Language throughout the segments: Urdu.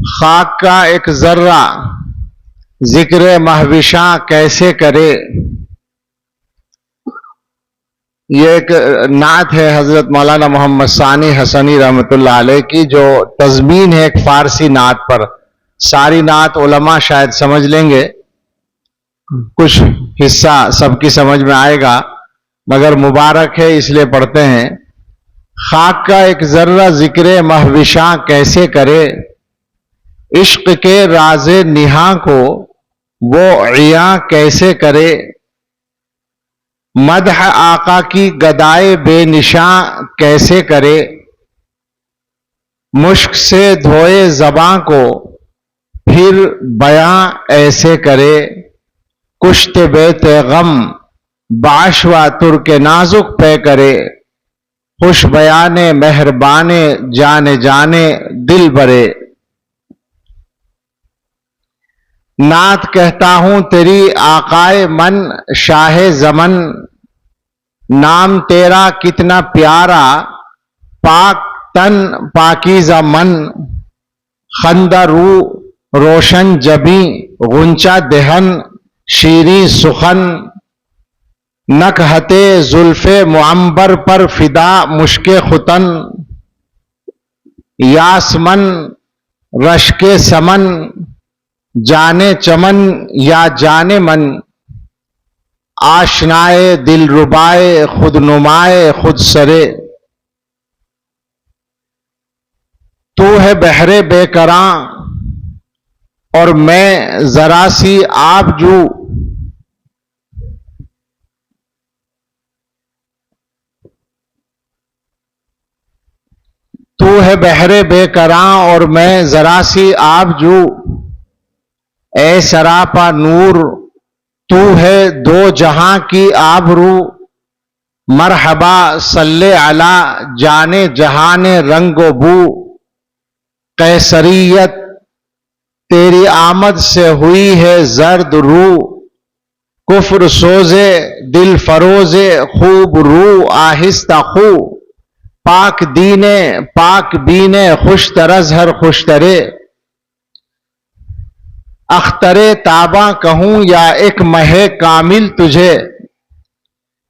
خاک کا ایک ذرہ ذکر مہوشاں کیسے کرے. یہ ایک نعت ہے حضرت مولانا محمد ثانی حسنی رحمۃ اللہ علیہ کی، جو تضمین ہے ایک فارسی نعت پر. ساری نعت علماء شاید سمجھ لیں گے، کچھ حصہ سب کی سمجھ میں آئے گا، مگر مبارک ہے اس لیے پڑھتے ہیں. خاک کا ایک ذرہ ذکر مہوشاں کیسے کرے، عشق کے راز نہاں کو وہ عیاں کیسے کرے. مدح آقا کی گدائے بے نشاں کیسے کرے، مشک سے دھوئے زباں کو پھر بیاں ایسے کرے. کشت بیت غم بعشوا ترک نازک پہ کرے، خوش بیان مہربان جانے جانے دل برے. نعت کہتا ہوں تیری آقائے من شاہ زمن، نام تیرا کتنا پیارا پاک تن پاکیزہ من. خندہ رو روشن جبیں غنچہ دہن شیریں سخن، نکہت زلف معنبر پر فدا مشک ختن. یاسمن رشک سمن جانے چمن یا جانے من، آشنائے دل ربائے خود نمائے خود سرے. تو ہے بحر بے کراں اور میں ذرا سی آب جو، تو ہے بحر بے کراں اور میں ذرا سی آب جو. اے سراپا نور تو ہے دو جہاں کی آبرو، مرحبا صلی علی جانے جہان رنگ و بو. قیصریت تیری آمد سے ہوئی ہے زرد رو، کفر سوزے دل فروزے خوب رو آہستہ خو. پاک دینے پاک بینے خوش طرز ہر خوش ترے، اخترے تاباں کہوں یا ایک مہ کامل تجھے.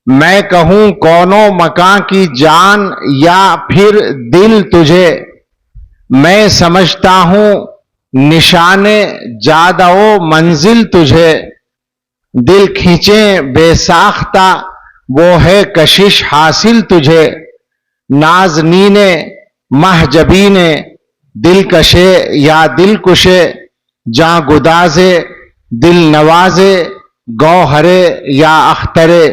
میں کہوں کونوں مکان کی جان یا پھر دل تجھے. میں سمجھتا ہوں نشان جادہ و منزل تجھے. دل کھینچیں بے ساختہ وہ ہے کشش حاصل تجھے. نازنین محجبین دل کشے یا دل کشے، جاں گدازے دل نوازے گوہرے یا اخترے.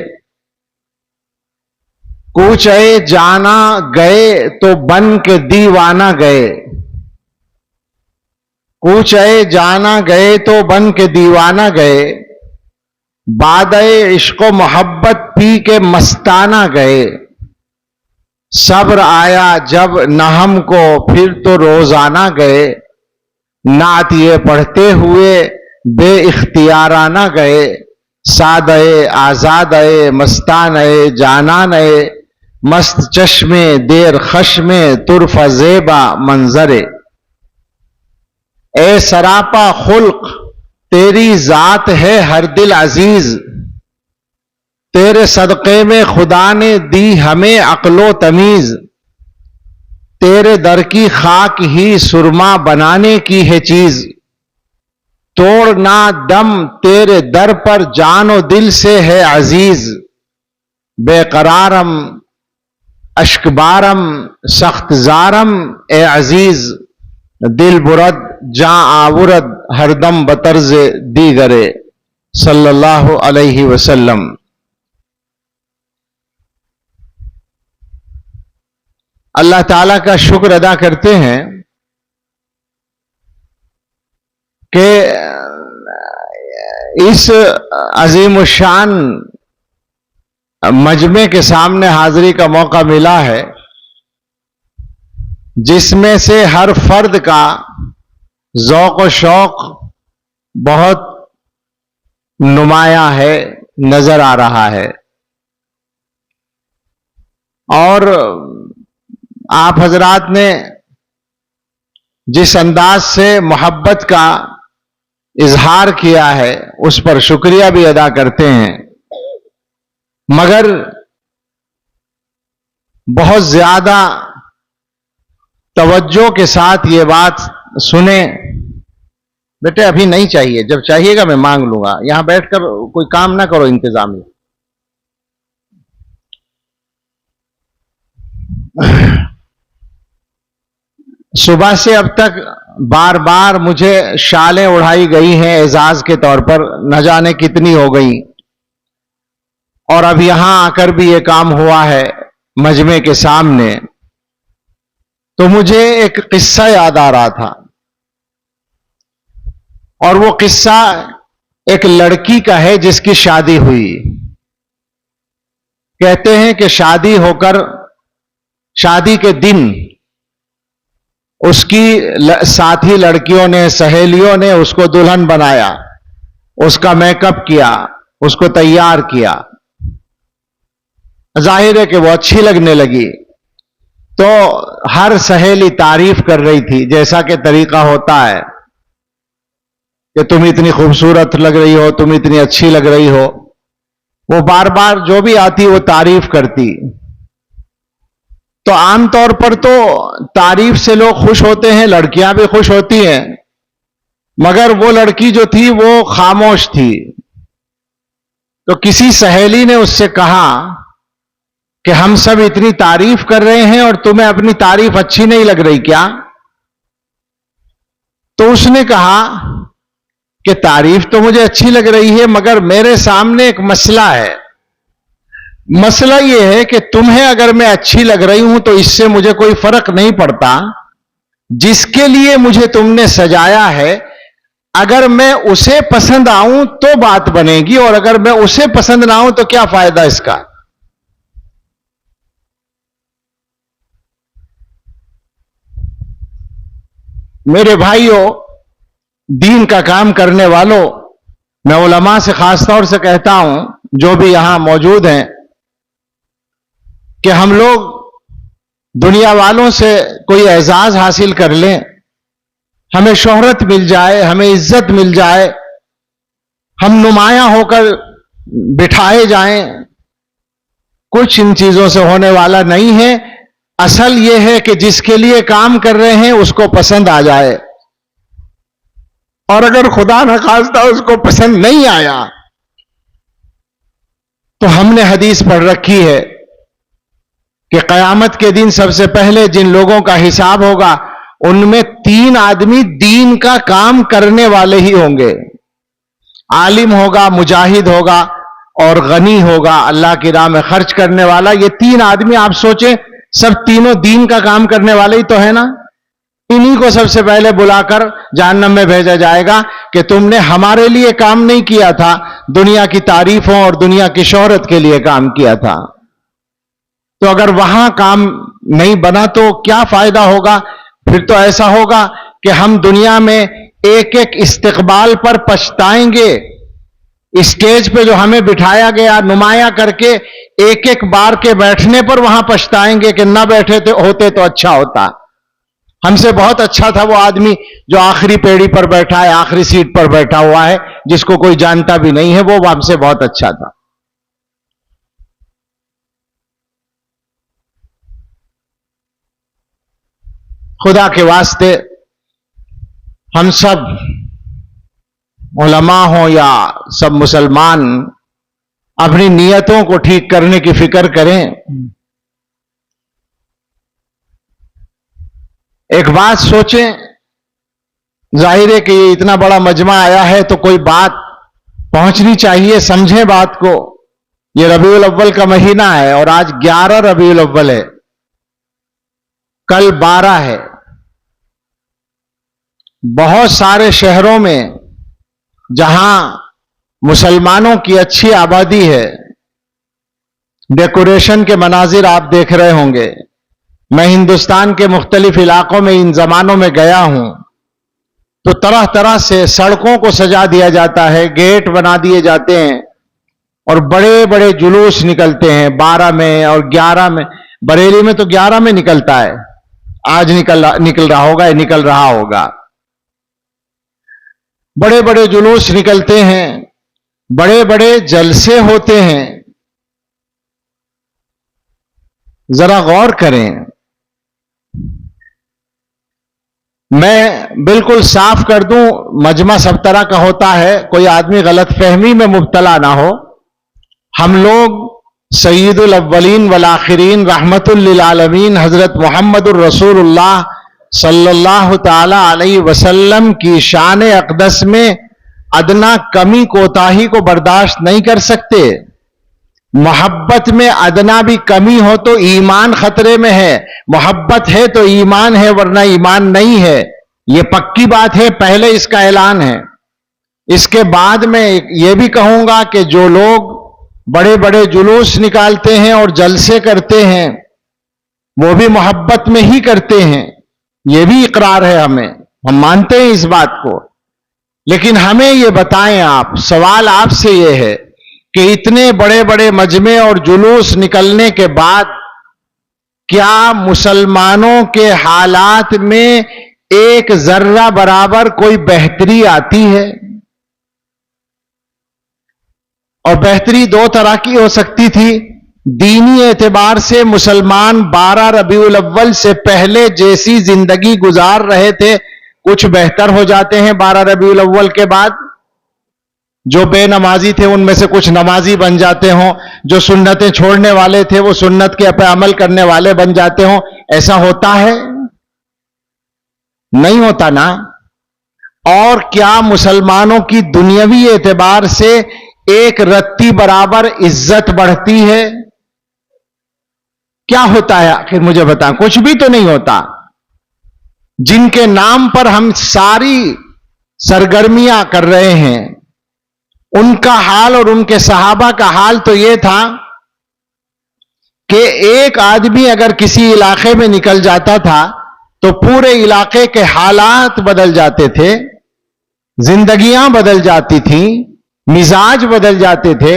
کوچے جانا گئے تو بن کے دیوانہ گئے، کوچے جانا گئے تو بن کے دیوانہ گئے. بادئے عشق و محبت پی کے مستانہ گئے. صبر آیا جب نہ ہم کو پھر تو روزانہ گئے. نعت یہ پڑھتے ہوئے بے اختیارانہ گئے. سادئے آزادئے مستانئے جانانئے، مست چشمے دیر خشمے طرف زیبا منظرے. اے سراپا خلق تیری ذات ہے ہر دل عزیز، تیرے صدقے میں خدا نے دی ہمیں عقل و تمیز. تیرے در کی خاک ہی سرما بنانے کی ہے چیز، توڑنا دم تیرے در پر جان و دل سے ہے عزیز. بے قرارم اشکبارم سخت زارم اے عزیز، دل برد جاں آورد ہر دم بطرز دیگرے. صلی اللہ علیہ وسلم. اللہ تعالیٰ کا شکر ادا کرتے ہیں کہ اس عظیم الشان مجمع کے سامنے حاضری کا موقع ملا ہے، جس میں سے ہر فرد کا ذوق و شوق بہت نمایاں ہے، نظر آ رہا ہے. اور آپ حضرات نے جس انداز سے محبت کا اظہار کیا ہے اس پر شکریہ بھی ادا کرتے ہیں، مگر بہت زیادہ توجہ کے ساتھ یہ بات سنیں، بیٹے ابھی نہیں چاہیے، جب چاہیے گا میں مانگ لوں گا، یہاں بیٹھ کر کوئی کام نہ کرو انتظامی۔ صبح سے اب تک بار بار مجھے شالیں اڑائی گئی ہیں اعزاز کے طور پر، نہ جانے کتنی ہو گئی، اور اب یہاں آ کر بھی یہ کام ہوا ہے مجمع کے سامنے، تو مجھے ایک قصہ یاد آ رہا تھا، اور وہ قصہ ایک لڑکی کا ہے جس کی شادی ہوئی۔ کہتے ہیں کہ شادی ہو کر شادی کے دن اس کی ساتھی لڑکیوں نے، سہیلیوں نے اس کو دلہن بنایا، اس کا میک اپ کیا، اس کو تیار کیا، ظاہر ہے کہ وہ اچھی لگنے لگی، تو ہر سہیلی تعریف کر رہی تھی، جیسا کہ طریقہ ہوتا ہے کہ تم اتنی خوبصورت لگ رہی ہو، تم اتنی اچھی لگ رہی ہو، وہ بار بار جو بھی آتی وہ تعریف کرتی۔ تو عام طور پر تو تعریف سے لوگ خوش ہوتے ہیں، لڑکیاں بھی خوش ہوتی ہیں، مگر وہ لڑکی جو تھی وہ خاموش تھی۔ تو کسی سہیلی نے اس سے کہا کہ ہم سب اتنی تعریف کر رہے ہیں اور تمہیں اپنی تعریف اچھی نہیں لگ رہی کیا؟ تو اس نے کہا کہ تعریف تو مجھے اچھی لگ رہی ہے، مگر میرے سامنے ایک مسئلہ ہے۔ مسئلہ یہ ہے کہ تمہیں اگر میں اچھی لگ رہی ہوں تو اس سے مجھے کوئی فرق نہیں پڑتا، جس کے لیے مجھے تم نے سجایا ہے اگر میں اسے پسند آؤں تو بات بنے گی، اور اگر میں اسے پسند نہ آؤں تو کیا فائدہ اس کا؟ میرے بھائیوں، دین کا کام کرنے والوں، میں علماء سے خاص طور سے کہتا ہوں جو بھی یہاں موجود ہیں کہ ہم لوگ دنیا والوں سے کوئی اعزاز حاصل کر لیں، ہمیں شہرت مل جائے، ہمیں عزت مل جائے، ہم نمایاں ہو کر بٹھائے جائیں، کچھ ان چیزوں سے ہونے والا نہیں ہے۔ اصل یہ ہے کہ جس کے لیے کام کر رہے ہیں اس کو پسند آ جائے، اور اگر خدا نخواستہ اس کو پسند نہیں آیا تو ہم نے حدیث پڑھ رکھی ہے کہ قیامت کے دن سب سے پہلے جن لوگوں کا حساب ہوگا ان میں 3 آدمی دین کا کام کرنے والے ہی ہوں گے، عالم ہوگا، مجاہد ہوگا، اور غنی ہوگا، اللہ کی راہ میں خرچ کرنے والا۔ یہ 3 آدمی آپ سوچیں، سب تینوں دین کا کام کرنے والے ہی تو ہے نا؟ انہی کو سب سے پہلے بلا کر جہنم میں بھیجا جائے گا کہ تم نے ہمارے لیے کام نہیں کیا تھا، دنیا کی تعریفوں اور دنیا کی شہرت کے لیے کام کیا تھا۔ تو اگر وہاں کام نہیں بنا تو کیا فائدہ ہوگا؟ پھر تو ایسا ہوگا کہ ہم دنیا میں ایک ایک استقبال پر پچھتائیں گے، اسٹیج پہ جو ہمیں بٹھایا گیا نمایاں کر کے ایک ایک بار کے بیٹھنے پر وہاں پچھتائیں گے کہ نہ بیٹھے ہوتے تو اچھا ہوتا، ہم سے بہت اچھا تھا وہ آدمی جو آخری پیڑھی پر بیٹھا ہے، آخری سیٹ پر بیٹھا ہوا ہے، جس کو کوئی جانتا بھی نہیں ہے، وہ ہم سے بہت اچھا تھا۔ خدا کے واسطے ہم سب علماء ہوں یا سب مسلمان اپنی نیتوں کو ٹھیک کرنے کی فکر کریں۔ ایک بات سوچیں، ظاہر ہے کہ یہ اتنا بڑا مجمع آیا ہے تو کوئی بات پہنچنی چاہیے، سمجھیں بات کو۔ یہ ربیع الاول کا مہینہ ہے اور آج 11 ربیع الاول ہے، کل 12 ہے۔ بہت سارے شہروں میں جہاں مسلمانوں کی اچھی آبادی ہے، ڈیکوریشن کے مناظر آپ دیکھ رہے ہوں گے۔ میں ہندوستان کے مختلف علاقوں میں ان زمانوں میں گیا ہوں تو طرح طرح سے سڑکوں کو سجا دیا جاتا ہے، گیٹ بنا دیے جاتے ہیں اور بڑے بڑے جلوس نکلتے ہیں 12 میں اور 11 میں۔ بریلی میں تو 11 میں نکلتا ہے، آج نکل رہا ہوگا. بڑے بڑے جلوس نکلتے ہیں، بڑے بڑے جلسے ہوتے ہیں. ذرا غور کریں. میں بالکل صاف کر دوں، مجمع سب طرح کا ہوتا ہے، کوئی آدمی غلط فہمی میں مبتلا نہ ہو. ہم لوگ سید الاولین والآخرین رحمت للعالمین حضرت محمد الرسول اللہ صلی اللہ تعالی علیہ وسلم کی شان اقدس میں ادنا کمی کوتاہی کو برداشت نہیں کر سکتے. محبت میں ادنا بھی کمی ہو تو ایمان خطرے میں ہے. محبت ہے تو ایمان ہے، ورنہ ایمان نہیں ہے. یہ پکی بات ہے، پہلے اس کا اعلان ہے. اس کے بعد میں یہ بھی کہوں گا کہ جو لوگ بڑے بڑے جلوس نکالتے ہیں اور جلسے کرتے ہیں وہ بھی محبت میں ہی کرتے ہیں. یہ بھی اقرار ہے، ہم مانتے ہیں اس بات کو. لیکن ہمیں یہ بتائیں آپ، سوال آپ سے یہ ہے کہ اتنے بڑے بڑے مجمع اور جلوس نکلنے کے بعد کیا مسلمانوں کے حالات میں ایک ذرہ برابر کوئی بہتری آتی ہے؟ اور بہتری دو طرح کی ہو سکتی تھی. دینی اعتبار سے مسلمان 12 ربیع الاول سے پہلے جیسی زندگی گزار رہے تھے کچھ بہتر ہو جاتے ہیں 12 ربیع الاول کے بعد. جو بے نمازی تھے ان میں سے کچھ نمازی بن جاتے ہوں، جو سنتیں چھوڑنے والے تھے وہ سنت کے پہ عمل کرنے والے بن جاتے ہوں. ایسا ہوتا ہے؟ نہیں ہوتا نا. اور کیا مسلمانوں کی دنیاوی اعتبار سے ایک رتی برابر عزت بڑھتی ہے؟ کیا ہوتا ہے آخر مجھے بتائیں. کچھ بھی تو نہیں ہوتا. جن کے نام پر ہم ساری سرگرمیاں کر رہے ہیں ان کا حال اور ان کے صحابہ کا حال تو یہ تھا کہ ایک آدمی اگر کسی علاقے میں نکل جاتا تھا تو پورے علاقے کے حالات بدل جاتے تھے، زندگیاں بدل جاتی تھیں، مزاج بدل جاتے تھے.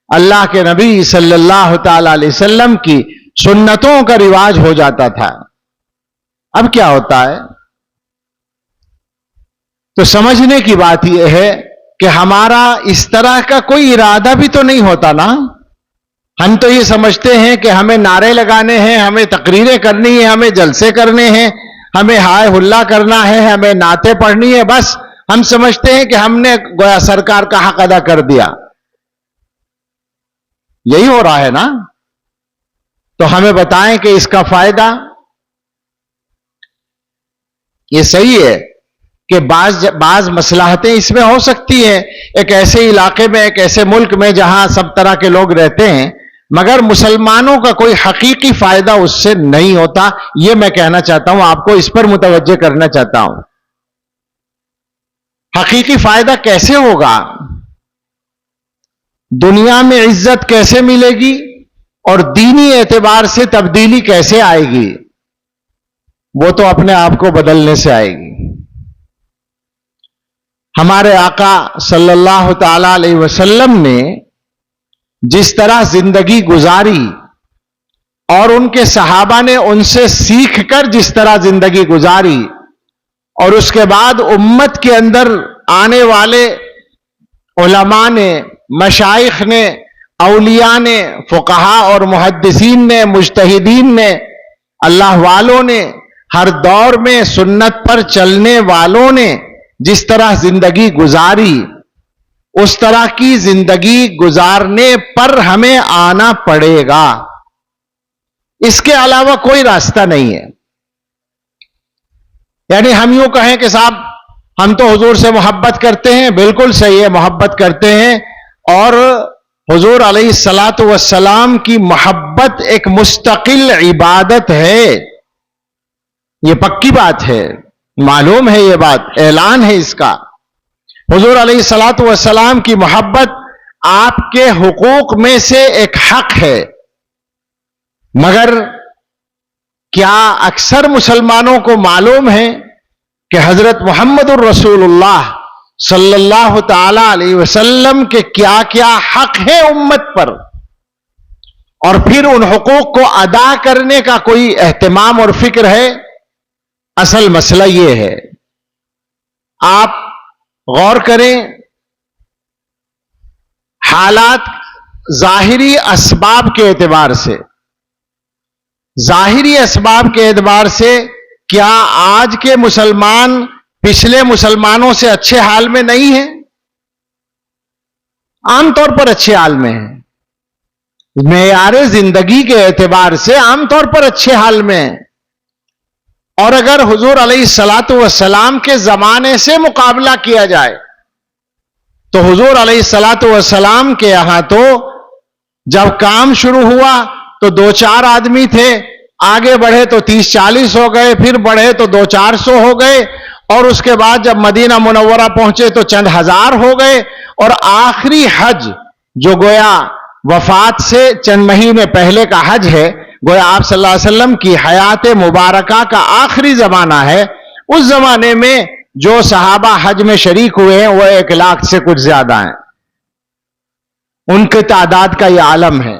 اللہ کے نبی صلی اللہ تعالی علیہ وسلم کی سنتوں کا رواج ہو جاتا تھا. اب کیا ہوتا ہے؟ تو سمجھنے کی بات یہ ہے کہ ہمارا اس طرح کا کوئی ارادہ بھی تو نہیں ہوتا نا. ہم تو یہ سمجھتے ہیں کہ ہمیں نعرے لگانے ہیں، ہمیں تقریریں کرنی ہیں، ہمیں جلسے کرنے ہیں، ہمیں ہائے ہلا کرنا ہے، ہمیں نعتیں پڑھنی ہے. بس ہم سمجھتے ہیں کہ ہم نے گویا سرکار کا حق ادا کر دیا. یہی ہو رہا ہے نا. تو ہمیں بتائیں کہ اس کا فائدہ یہ صحیح ہے کہ بعض مصلحتیں اس میں ہو سکتی ہیں ایک ایسے علاقے میں، ایک ایسے ملک میں جہاں سب طرح کے لوگ رہتے ہیں، مگر مسلمانوں کا کوئی حقیقی فائدہ اس سے نہیں ہوتا. یہ میں کہنا چاہتا ہوں، آپ کو اس پر متوجہ کرنا چاہتا ہوں. حقیقی فائدہ کیسے ہوگا؟ دنیا میں عزت کیسے ملے گی اور دینی اعتبار سے تبدیلی کیسے آئے گی؟ وہ تو اپنے آپ کو بدلنے سے آئے گی. ہمارے آقا صلی اللہ تعالی علیہ وسلم نے جس طرح زندگی گزاری اور ان کے صحابہ نے ان سے سیکھ کر جس طرح زندگی گزاری، اور اس کے بعد امت کے اندر آنے والے علماء نے، مشائخ نے، اولیاء نے، فقہاء اور محدثین نے، مجتہدین نے، اللہ والوں نے، ہر دور میں سنت پر چلنے والوں نے جس طرح زندگی گزاری، اس طرح کی زندگی گزارنے پر ہمیں آنا پڑے گا. اس کے علاوہ کوئی راستہ نہیں ہے. یعنی ہم یوں کہیں کہ صاحب ہم تو حضور سے محبت کرتے ہیں، بالکل صحیح ہے، محبت کرتے ہیں، اور حضور علیہ الصلاۃ والسلام کی محبت ایک مستقل عبادت ہے. یہ پکی بات ہے، معلوم ہے یہ بات، اعلان ہے اس کا. حضور علیہ الصلاۃ والسلام کی محبت آپ کے حقوق میں سے ایک حق ہے. مگر کیا اکثر مسلمانوں کو معلوم ہے کہ حضرت محمد الرسول اللہ صلی اللہ تعالی علیہ وسلم کے کیا کیا حق ہیں امت پر، اور پھر ان حقوق کو ادا کرنے کا کوئی اہتمام اور فکر ہے؟ اصل مسئلہ یہ ہے، آپ غور کریں، حالات ظاہری اسباب کے اعتبار سے، ظاہری اسباب کے اعتبار سے کیا آج کے مسلمان پچھلے مسلمانوں سے اچھے حال میں نہیں ہیں؟ عام طور پر اچھے حال میں ہیں، معیار زندگی کے اعتبار سے عام طور پر اچھے حال میں ہیں۔ اور اگر حضور علیہ الصلاۃ والسلام کے زمانے سے مقابلہ کیا جائے تو حضور علیہ الصلاۃ والسلام کے یہاں تو جب کام شروع ہوا تو 2-4 آدمی تھے، آگے بڑھے تو 30-40 ہو گئے، پھر بڑھے تو 200-400 ہو گئے، اور اس کے بعد جب مدینہ منورہ پہنچے تو چند ہزار ہو گئے، اور آخری حج جو گویا وفات سے چند مہینے پہلے کا حج ہے، گویا آپ صلی اللہ علیہ وسلم کی حیات مبارکہ کا آخری زمانہ ہے، اس زمانے میں جو صحابہ حج میں شریک ہوئے ہیں وہ 1 لاکھ سے کچھ زیادہ ہیں، ان کی تعداد کا یہ عالم ہے،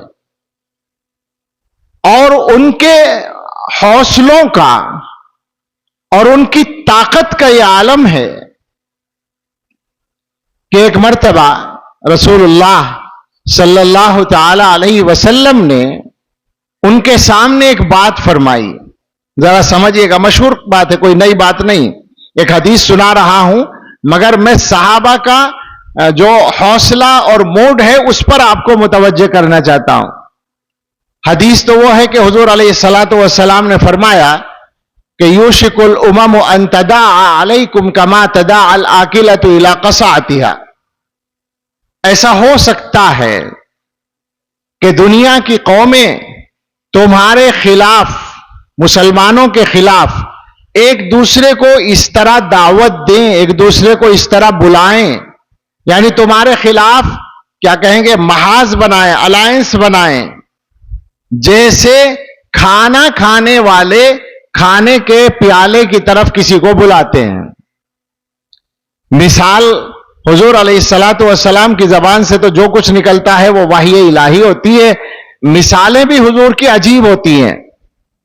اور ان کے حوصلوں کا اور ان کی طاقت کا یہ عالم ہے کہ ایک مرتبہ رسول اللہ صلی اللہ تعالی علیہ وسلم نے ان کے سامنے ایک بات فرمائی، ذرا سمجھیے گا، مشہور بات ہے، کوئی نئی بات نہیں، ایک حدیث سنا رہا ہوں، مگر میں صحابہ کا جو حوصلہ اور موڈ ہے اس پر آپ کو متوجہ کرنا چاہتا ہوں۔ حدیث تو وہ ہے کہ حضور علیہ الصلاۃ والسلام نے فرمایا کہ یوشک الامم ان تداعى علیکم کما تداعى الآکلۃ الی قصعتها، ایسا ہو سکتا ہے کہ دنیا کی قومیں تمہارے خلاف، مسلمانوں کے خلاف ایک دوسرے کو اس طرح دعوت دیں، ایک دوسرے کو اس طرح بلائیں، یعنی تمہارے خلاف کیا کہیں گے، محاذ بنائیں، الائنس بنائیں، جیسے کھانا کھانے والے کھانے کے پیالے کی طرف کسی کو بلاتے ہیں۔ مثال حضور علیہ الصلاۃ والسلام کی زبان سے تو جو کچھ نکلتا ہے وہ وحی الہی ہوتی ہے، مثالیں بھی حضور کی عجیب ہوتی ہیں۔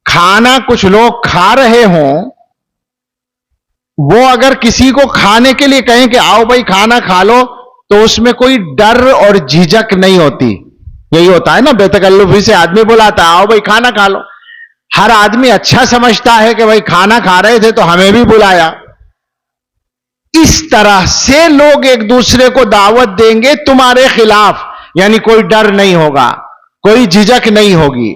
کھانا کچھ لوگ کھا رہے ہوں، وہ اگر کسی کو کھانے کے لیے کہیں کہ آؤ بھائی کھانا کھا لو، تو اس میں کوئی ڈر اور جھجک نہیں ہوتی۔ یہی ہوتا ہے نا، بے تکلفی سے آدمی بلاتا ہے آؤ بھائی کھانا کھا لو، ہر آدمی اچھا سمجھتا ہے کہ بھائی کھانا کھا رہے تھے تو ہمیں بھی بلایا۔ اس طرح سے لوگ ایک دوسرے کو دعوت دیں گے تمہارے خلاف، یعنی کوئی ڈر نہیں ہوگا، کوئی جھجک نہیں ہوگی۔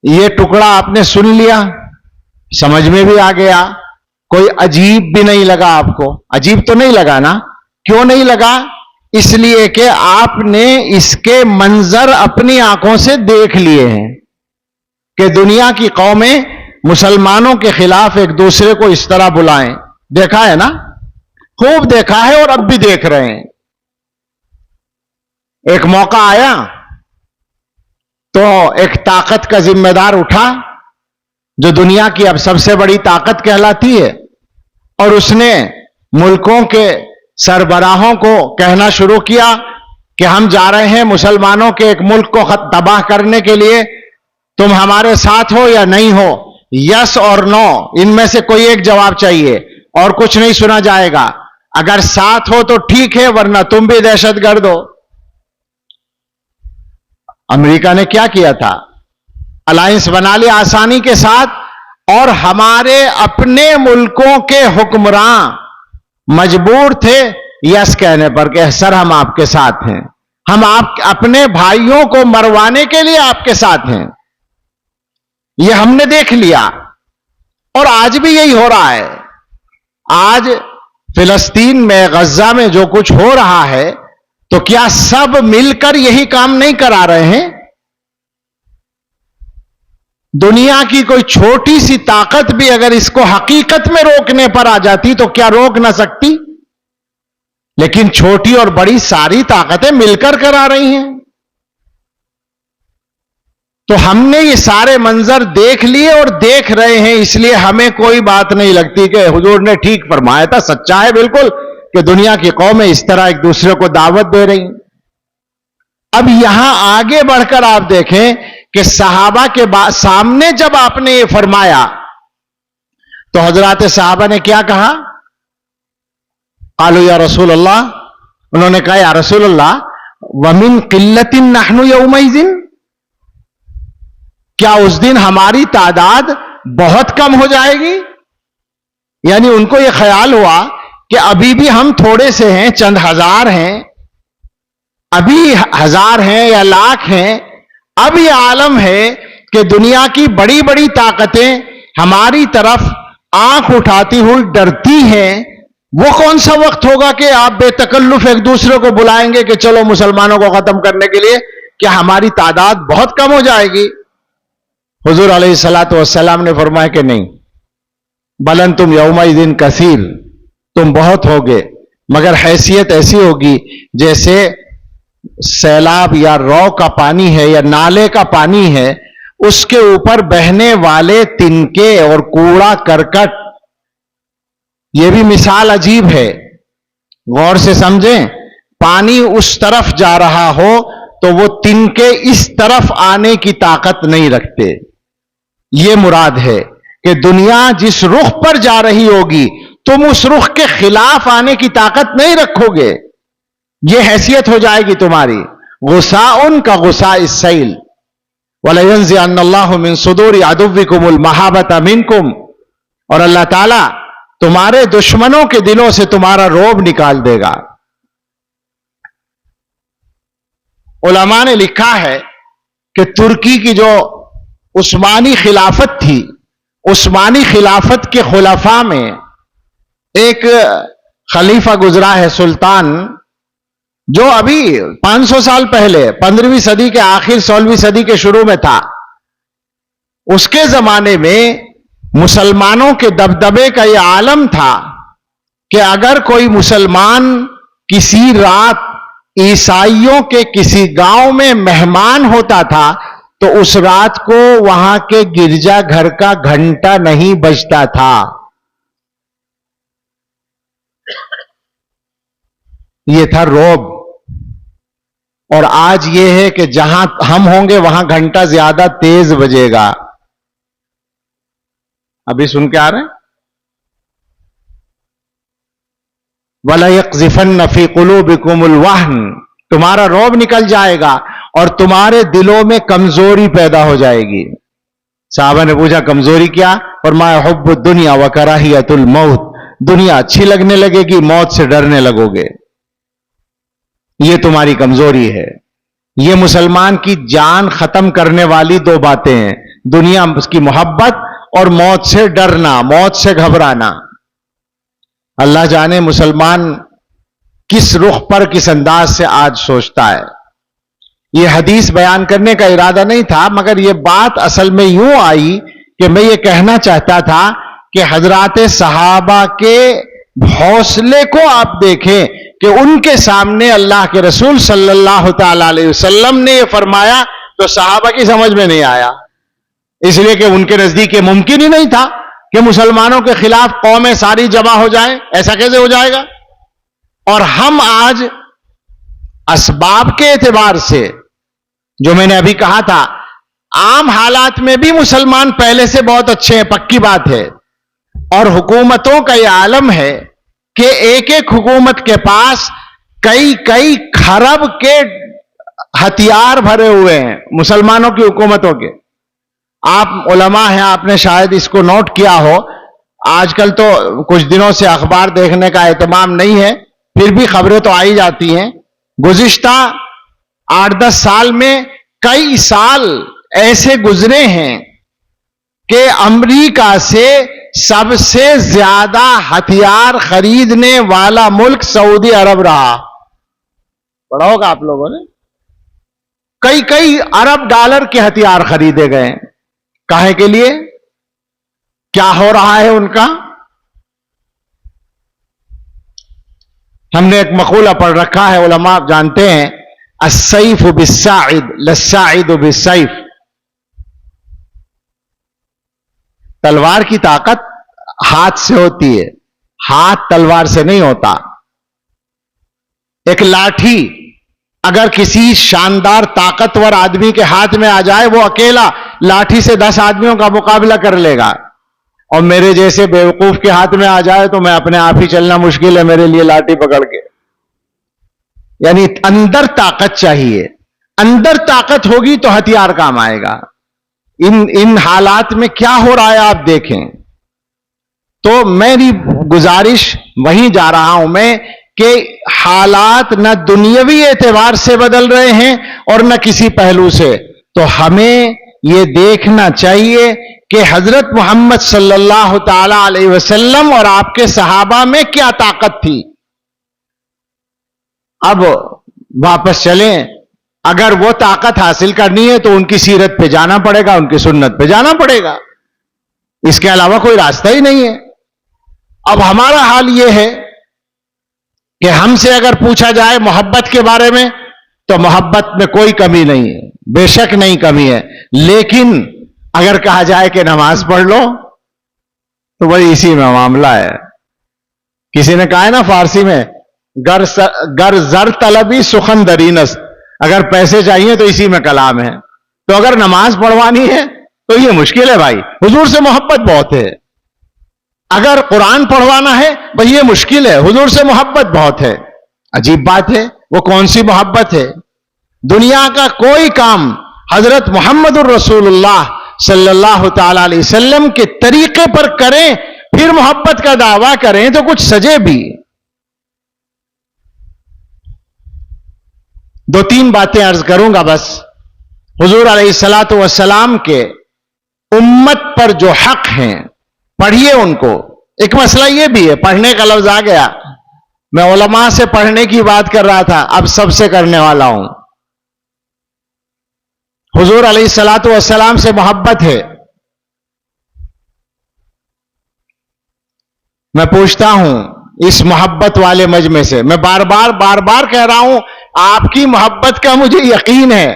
یہ ٹکڑا آپ نے سن لیا، سمجھ میں بھی آ گیا، کوئی عجیب بھی نہیں لگا آپ کو؟ عجیب تو نہیں لگا نا؟ کیوں نہیں لگا؟ اس لیے کہ آپ نے اس کے منظر اپنی آنکھوں سے دیکھ لیے ہیں کہ دنیا کی قومیں مسلمانوں کے خلاف ایک دوسرے کو اس طرح بلائیں۔ دیکھا ہے نا، خوب دیکھا ہے، اور اب بھی دیکھ رہے ہیں۔ ایک موقع آیا تو ایک طاقت کا ذمہ دار اٹھا جو دنیا کی اب سب سے بڑی طاقت کہلاتی ہے، اور اس نے ملکوں کے سربراہوں کو کہنا شروع کیا کہ ہم جا رہے ہیں مسلمانوں کے ایک ملک کو تباہ کرنے کے لیے، تم ہمارے ساتھ ہو یا نہیں ہو، یس اور نو، ان میں سے کوئی ایک جواب چاہیے، اور کچھ نہیں سنا جائے گا۔ اگر ساتھ ہو تو ٹھیک ہے، ورنہ تم بھی دہشت گرد ہو۔ امریکہ نے کیا کیا تھا؟ الائنس بنا لیا آسانی کے ساتھ، اور ہمارے اپنے ملکوں کے حکمراں مجبور تھے یس کہنے پر کہ سر ہم آپ کے ساتھ ہیں، ہم آپ اپنے بھائیوں کو مروانے کے لیے آپ کے ساتھ ہیں۔ یہ ہم نے دیکھ لیا، اور آج بھی یہی ہو رہا ہے۔ آج فلسطین میں، غزہ میں جو کچھ ہو رہا ہے، تو کیا سب مل کر یہی کام نہیں کرا رہے ہیں؟ دنیا کی کوئی چھوٹی سی طاقت بھی اگر اس کو حقیقت میں روکنے پر آ جاتی تو کیا روک نہ سکتی؟ لیکن چھوٹی اور بڑی ساری طاقتیں مل کر کرا رہی ہیں۔ تو ہم نے یہ سارے منظر دیکھ لیے اور دیکھ رہے ہیں، اس لیے ہمیں کوئی بات نہیں لگتی کہ حضور نے ٹھیک فرمایا تھا، سچا ہے بالکل کہ دنیا کی قومیں اس طرح ایک دوسرے کو دعوت دے رہی ہیں۔ اب یہاں آگے بڑھ کر آپ دیکھیں کہ صحابہ کے سامنے جب آپ نے یہ فرمایا تو حضرات صحابہ نے کیا کہا؟ قالوا یا رسول اللہ، انہوں نے کہا یا رسول اللہ وَمِن قِلَّةٍ نَحْنُ يَوْمَئِذٍ، کیا اس دن ہماری تعداد بہت کم ہو جائے گی؟ یعنی ان کو یہ خیال ہوا کہ ابھی بھی ہم تھوڑے سے ہیں، چند ہزار ہیں، ابھی ہزار ہیں یا لاکھ ہیں، اب یہ عالم ہے کہ دنیا کی بڑی بڑی طاقتیں ہماری طرف آنکھ اٹھاتی ہوئی ڈرتی ہیں۔ وہ کون سا وقت ہوگا کہ آپ بے تکلف ایک دوسرے کو بلائیں گے کہ چلو مسلمانوں کو ختم کرنے کے لیے، کہ ہماری تعداد بہت کم ہو جائے گی؟ حضور علیہ الصلوۃ والسلام نے فرمایا کہ نہیں، بل انتم یومئذ کثیر، تم بہت ہوگے، مگر حیثیت ایسی ہوگی جیسے سیلاب یا رو کا پانی ہے یا نالے کا پانی ہے، اس کے اوپر بہنے والے تنکے اور کوڑا کرکٹ۔ یہ بھی مثال عجیب ہے، غور سے سمجھیں۔ پانی اس طرف جا رہا ہو تو وہ تنکے اس طرف آنے کی طاقت نہیں رکھتے۔ یہ مراد ہے کہ دنیا جس رخ پر جا رہی ہوگی تم اس رخ کے خلاف آنے کی طاقت نہیں رکھو گے، یہ حیثیت ہو جائے گی تمہاری۔ غصاء کا غصاء السیل، وَلَيَنزِعَنَّ اللَّهُ مِن صُدُورِ عَدُوِّكُمُ الْمَحَابَةَ مِنكُمْ، اور اللہ تعالیٰ تمہارے دشمنوں کے دلوں سے تمہارا روب نکال دے گا۔ علماء نے لکھا ہے کہ ترکی کی جو عثمانی خلافت تھی، عثمانی خلافت کے خلفاء میں ایک خلیفہ گزرا ہے سلطان، جو ابھی 500 سال پہلے 15ویں صدی کے آخر 16ویں صدی کے شروع میں تھا۔ اس کے زمانے میں مسلمانوں کے دبدبے کا یہ عالم تھا کہ اگر کوئی مسلمان کسی رات عیسائیوں کے کسی گاؤں میں مہمان ہوتا تھا تو اس رات کو وہاں کے گرجا گھر کا گھنٹا نہیں بجتا تھا۔ یہ تھا روب۔ اور آج یہ ہے کہ جہاں ہم ہوں گے وہاں گھنٹا زیادہ تیز بجے گا۔ ابھی سن کے آ رہے ہیں؟ وَلَيَقْذِفَنَّ فِي قُلُوبِكُمُ الْوَهْنَ، تمہارا روب نکل جائے گا اور تمہارے دلوں میں کمزوری پیدا ہو جائے گی۔ صحابہ نے پوچھا کمزوری کیا؟ فرمایا حب الدنیا وکراہیت الموت، دنیا اچھی لگنے لگے گی، موت سے ڈرنے لگو گے، یہ تمہاری کمزوری ہے۔ یہ مسلمان کی جان ختم کرنے والی دو باتیں ہیں، دنیا اس کی محبت اور موت سے ڈرنا، موت سے گھبرانا۔ اللہ جانے مسلمان کس رخ پر کس انداز سے آج سوچتا ہے۔ یہ حدیث بیان کرنے کا ارادہ نہیں تھا، مگر یہ بات اصل میں یوں آئی کہ میں یہ کہنا چاہتا تھا کہ حضرات صحابہ کے حوصلے کو آپ دیکھیں کہ ان کے سامنے اللہ کے رسول صلی اللہ تعالی علیہ وسلم نے یہ فرمایا تو صحابہ کی سمجھ میں نہیں آیا، اس لیے کہ ان کے نزدیک یہ ممکن ہی نہیں تھا کہ مسلمانوں کے خلاف قومیں ساری جمع ہو جائیں، ایسا کیسے ہو جائے گا؟ اور ہم آج اسباب کے اعتبار سے، جو میں نے ابھی کہا تھا، عام حالات میں بھی مسلمان پہلے سے بہت اچھے ہیں، پکی بات ہے، اور حکومتوں کا یہ عالم ہے کہ ایک ایک حکومت کے پاس کئی کھرب کے ہتھیار بھرے ہوئے ہیں مسلمانوں کی حکومتوں کے۔ آپ علماء ہیں، آپ نے شاید اس کو نوٹ کیا ہو، آج کل تو کچھ دنوں سے اخبار دیکھنے کا اہتمام نہیں ہے، پھر بھی خبریں تو آئی جاتی ہیں۔ گزشتہ 8-10 سال میں کئی سال ایسے گزرے ہیں کہ امریکہ سے سب سے زیادہ ہتھیار خریدنے والا ملک سعودی عرب رہا۔ پڑھا ہوگا آپ لوگوں نے، کئی ارب ڈالر کے ہتھیار خریدے گئے۔ کاہے کے لیے؟ کیا ہو رہا ہے ان کا؟ ہم نے ایک مقولہ پڑھ رکھا ہے، علماء جانتے ہیں، السیف بالساعد للساعد بالسیف، تلوار کی طاقت ہاتھ سے ہوتی ہے، ہاتھ تلوار سے نہیں ہوتا۔ ایک لاٹھی اگر کسی شاندار طاقتور آدمی کے ہاتھ میں آ جائے وہ اکیلا لاٹھی سے 10 آدمیوں کا مقابلہ کر لے گا، اور میرے جیسے بیوقوف کے ہاتھ میں آ جائے تو میں اپنے آپ ہی چلنا مشکل ہے میرے لیے لاٹھی پکڑ کے۔ یعنی اندر طاقت چاہیے، اندر طاقت ہوگی تو ہتھیار کام آئے گا۔ ان حالات میں کیا ہو رہا ہے آپ دیکھیں۔ تو میری گزارش وہیں جا رہا ہوں میں کہ حالات نہ دنیاوی اعتبار سے بدل رہے ہیں اور نہ کسی پہلو سے، تو ہمیں یہ دیکھنا چاہیے کہ حضرت محمد صلی اللہ تعالی علیہ وسلم اور آپ کے صحابہ میں کیا طاقت تھی۔ اب واپس چلیں، اگر وہ طاقت حاصل کرنی ہے تو ان کی سیرت پہ جانا پڑے گا، ان کی سنت پہ جانا پڑے گا، اس کے علاوہ کوئی راستہ ہی نہیں ہے۔ اب ہمارا حال یہ ہے کہ ہم سے اگر پوچھا جائے محبت کے بارے میں تو محبت میں کوئی کمی نہیں ہے، بے شک نہیں کمی ہے، لیکن اگر کہا جائے کہ نماز پڑھ لو تو وہی اسی میں معاملہ ہے۔ کسی نے کہا ہے نا فارسی میں، گر زر طلبی سخن درینست، اگر پیسے چاہیے تو اسی میں کلام ہے۔ تو اگر نماز پڑھوانی ہے تو یہ مشکل ہے بھائی، حضور سے محبت بہت ہے۔ اگر قرآن پڑھوانا ہے بھائی یہ مشکل ہے، حضور سے محبت بہت ہے۔ عجیب بات ہے، وہ کون سی محبت ہے؟ دنیا کا کوئی کام حضرت محمد الرسول اللہ صلی اللہ تعالی علیہ وسلم کے طریقے پر کریں پھر محبت کا دعویٰ کریں تو کچھ سجے بھی۔ 2-3 باتیں عرض کروں گا بس۔ حضور علیہ الصلوۃ والسلام کے امت پر جو حق ہیں پڑھیے ان کو۔ ایک مسئلہ یہ بھی ہے، پڑھنے کا لفظ آ گیا، میں علماء سے پڑھنے کی بات کر رہا تھا، اب سب سے کرنے والا ہوں۔ حضور علیہ الصلوۃ والسلام سے محبت ہے، میں پوچھتا ہوں اس محبت والے مجمع سے، میں بار بار کہہ رہا ہوں آپ کی محبت کا مجھے یقین ہے،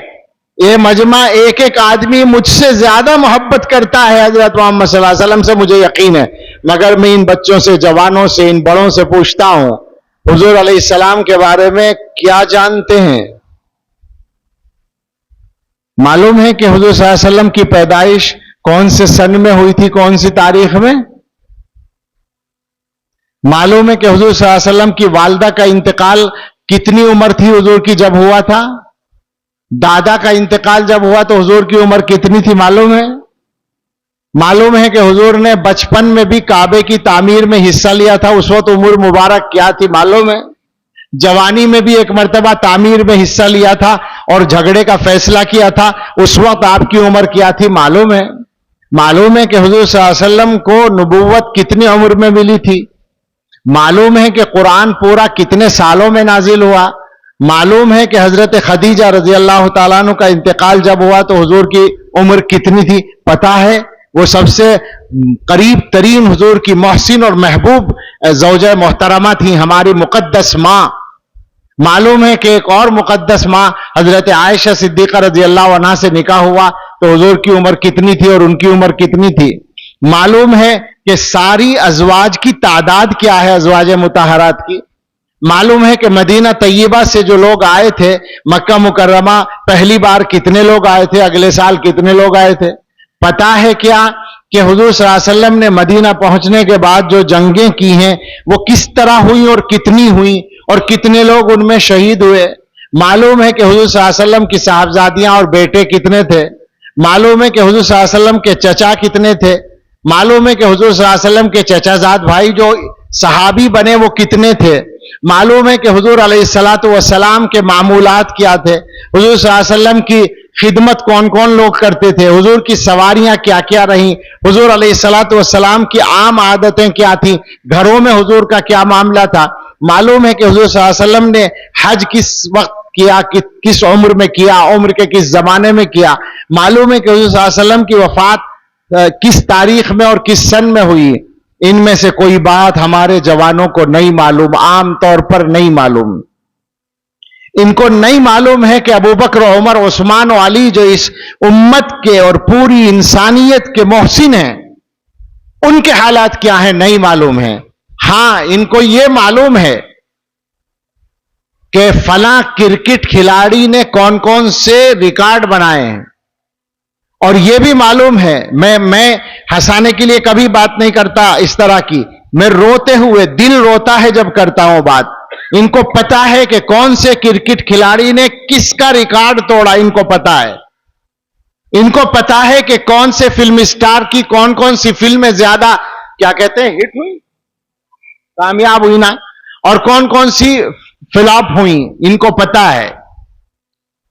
یہ مجمع ایک ایک آدمی مجھ سے زیادہ محبت کرتا ہے حضرت محمد صلی اللہ علیہ وسلم سے، مجھے یقین ہے، مگر میں ان بچوں سے، جوانوں سے، ان بڑوں سے پوچھتا ہوں حضور علیہ السلام کے بارے میں کیا جانتے ہیں؟ معلوم ہے کہ حضور صلی اللہ علیہ وسلم کی پیدائش کون سے سن میں ہوئی تھی، کون سی تاریخ میں؟ معلوم ہے کہ حضور صلی اللہ علیہ وسلم کی والدہ کا انتقال کتنی عمر تھی حضور کی جب ہوا تھا؟ دادا کا انتقال جب ہوا تو حضور کی عمر کتنی تھی معلوم ہے؟ معلوم ہے کہ حضور نے بچپن میں بھی کعبے کی تعمیر میں حصہ لیا تھا، اس وقت عمر مبارک کیا تھی معلوم ہے؟ جوانی میں بھی ایک مرتبہ تعمیر میں حصہ لیا تھا اور جھگڑے کا فیصلہ کیا تھا، اس وقت آپ کی عمر کیا تھی معلوم ہے؟ معلوم ہے کہ حضور صلی اللہ علیہ وسلم کو نبوت کتنی عمر میں ملی تھی؟ معلوم ہے کہ قرآن پورا کتنے سالوں میں نازل ہوا؟ معلوم ہے کہ حضرت خدیجہ رضی اللہ تعالیٰ عنہ کا انتقال جب ہوا تو حضور کی عمر کتنی تھی؟ پتہ ہے؟ وہ سب سے قریب ترین حضور کی محسن اور محبوب زوجہ محترمہ تھی، ہماری مقدس ماں۔ معلوم ہے کہ ایک اور مقدس ماں حضرت عائشہ صدیقہ رضی اللہ عنہا سے نکاح ہوا تو حضور کی عمر کتنی تھی اور ان کی عمر کتنی تھی؟ معلوم ہے کہ ساری ازواج کی تعداد کیا ہے، ازواج مطہرات کی؟ معلوم ہے کہ مدینہ طیبہ سے جو لوگ آئے تھے مکہ مکرمہ پہلی بار کتنے لوگ آئے تھے، اگلے سال کتنے لوگ آئے تھے؟ پتہ ہے کیا کہ حضور صلی اللہ علیہ وسلم نے مدینہ پہنچنے کے بعد جو جنگیں کی ہیں وہ کس طرح ہوئی اور کتنی ہوئی اور کتنے لوگ ان میں شہید ہوئے؟ معلوم ہے کہ حضور صلی اللہ علیہ وسلم کی صاحبزادیاں اور بیٹے کتنے تھے؟ معلوم ہے کہ حضور صلی اللہ علیہ وسلم کے چچا کتنے تھے؟ معلوم ہے کہ حضور صلی اللہ علیہ وسلم کے چچا زاد بھائی جو صحابی بنے وہ کتنے تھے؟ معلوم ہے کہ حضور علیہ الصلوۃ والسلام کے معمولات کیا تھے؟ حضور صلی اللہ علیہ وسلم کی خدمت کون کون لوگ کرتے تھے؟ حضور کی سواریاں کیا کیا رہیں؟ حضور علیہ الصلوۃ والسلام کی عام عادتیں کیا تھیں؟ گھروں میں حضور کا کیا معاملہ تھا؟ معلوم ہے کہ حضور صلی اللہ علیہ وسلم نے حج کس وقت کیا، کس عمر میں کیا، عمر کے کس زمانے میں کیا؟ معلوم ہے کہ حضور صلی اللہ علیہ وسلم کی وفات کس تاریخ میں اور کس سن میں ہوئی؟ ان میں سے کوئی بات ہمارے جوانوں کو نہیں معلوم، عام طور پر نہیں معلوم۔ ان کو نہیں معلوم ہے کہ ابوبکر، عمر، عثمان و علی جو اس امت کے اور پوری انسانیت کے محسن ہیں ان کے حالات کیا ہیں نہیں معلوم ہے۔ ہاں ان کو یہ معلوم ہے کہ فلاں کرکٹ کھلاڑی نے کون کون سے ریکارڈ بنائے ہیں. اور یہ بھی معلوم ہے، میں ہنسانے کے لیے کبھی بات نہیں کرتا اس طرح کی، میں روتے ہوئے دل روتا ہے جب کرتا ہوں بات. ان کو پتا ہے کہ کون سے کرکٹ کھلاڑی نے کس کا ریکارڈ توڑا، ان کو پتا ہے. ان کو پتا ہے کہ کون سے فلم اسٹار کی کون کون سی فلمیں زیادہ کیا کہتے ہیں ہٹ ہوئی، کامیاب ہوئی نا، اور کون کون سی فلاپ ہوئی، ان کو پتا ہے.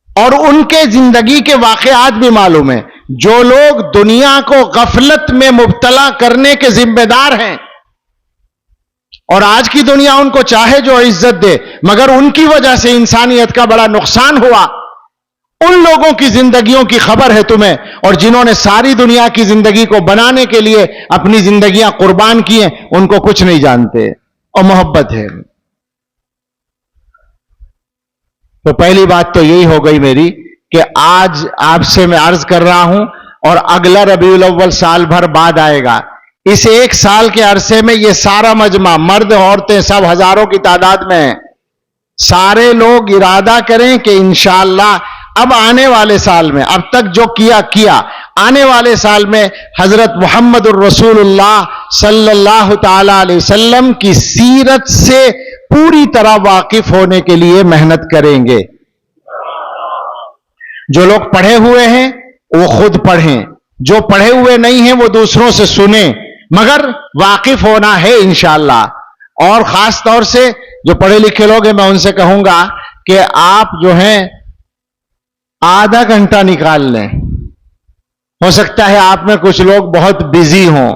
اور ان کے زندگی کے واقعات بھی معلوم ہیں. جو لوگ دنیا کو غفلت میں مبتلا کرنے کے ذمہ دار ہیں، اور آج کی دنیا ان کو چاہے جو عزت دے، مگر ان کی وجہ سے انسانیت کا بڑا نقصان ہوا، ان لوگوں کی زندگیوں کی خبر ہے تمہیں، اور جنہوں نے ساری دنیا کی زندگی کو بنانے کے لیے اپنی زندگیاں قربان کی ہیں، ان کو کچھ نہیں جانتے. اور محبت ہے. تو پہلی بات تو یہی ہو گئی میری کہ آج آپ سے میں عرض کر رہا ہوں، اور اگلا ربیع الاول سال بھر بعد آئے گا. اس ایک سال کے عرصے میں یہ سارا مجمع، مرد عورتیں سب ہزاروں کی تعداد میں ہیں، سارے لوگ ارادہ کریں کہ انشاءاللہ اب آنے والے سال میں، اب تک جو کیا آنے والے سال میں حضرت محمد الرسول اللہ صلی اللہ تعالی علیہ وسلم کی سیرت سے پوری طرح واقف ہونے کے لیے محنت کریں گے. جو لوگ پڑھے ہوئے ہیں وہ خود پڑھیں، جو پڑھے ہوئے نہیں ہیں وہ دوسروں سے سنیں، مگر واقف ہونا ہے انشاءاللہ. اور خاص طور سے جو پڑھے لکھے لوگ ہیں، میں ان سے کہوں گا کہ آپ جو ہیں آدھا گھنٹہ نکال لیں. ہو سکتا ہے آپ میں کچھ لوگ بہت بزی ہوں،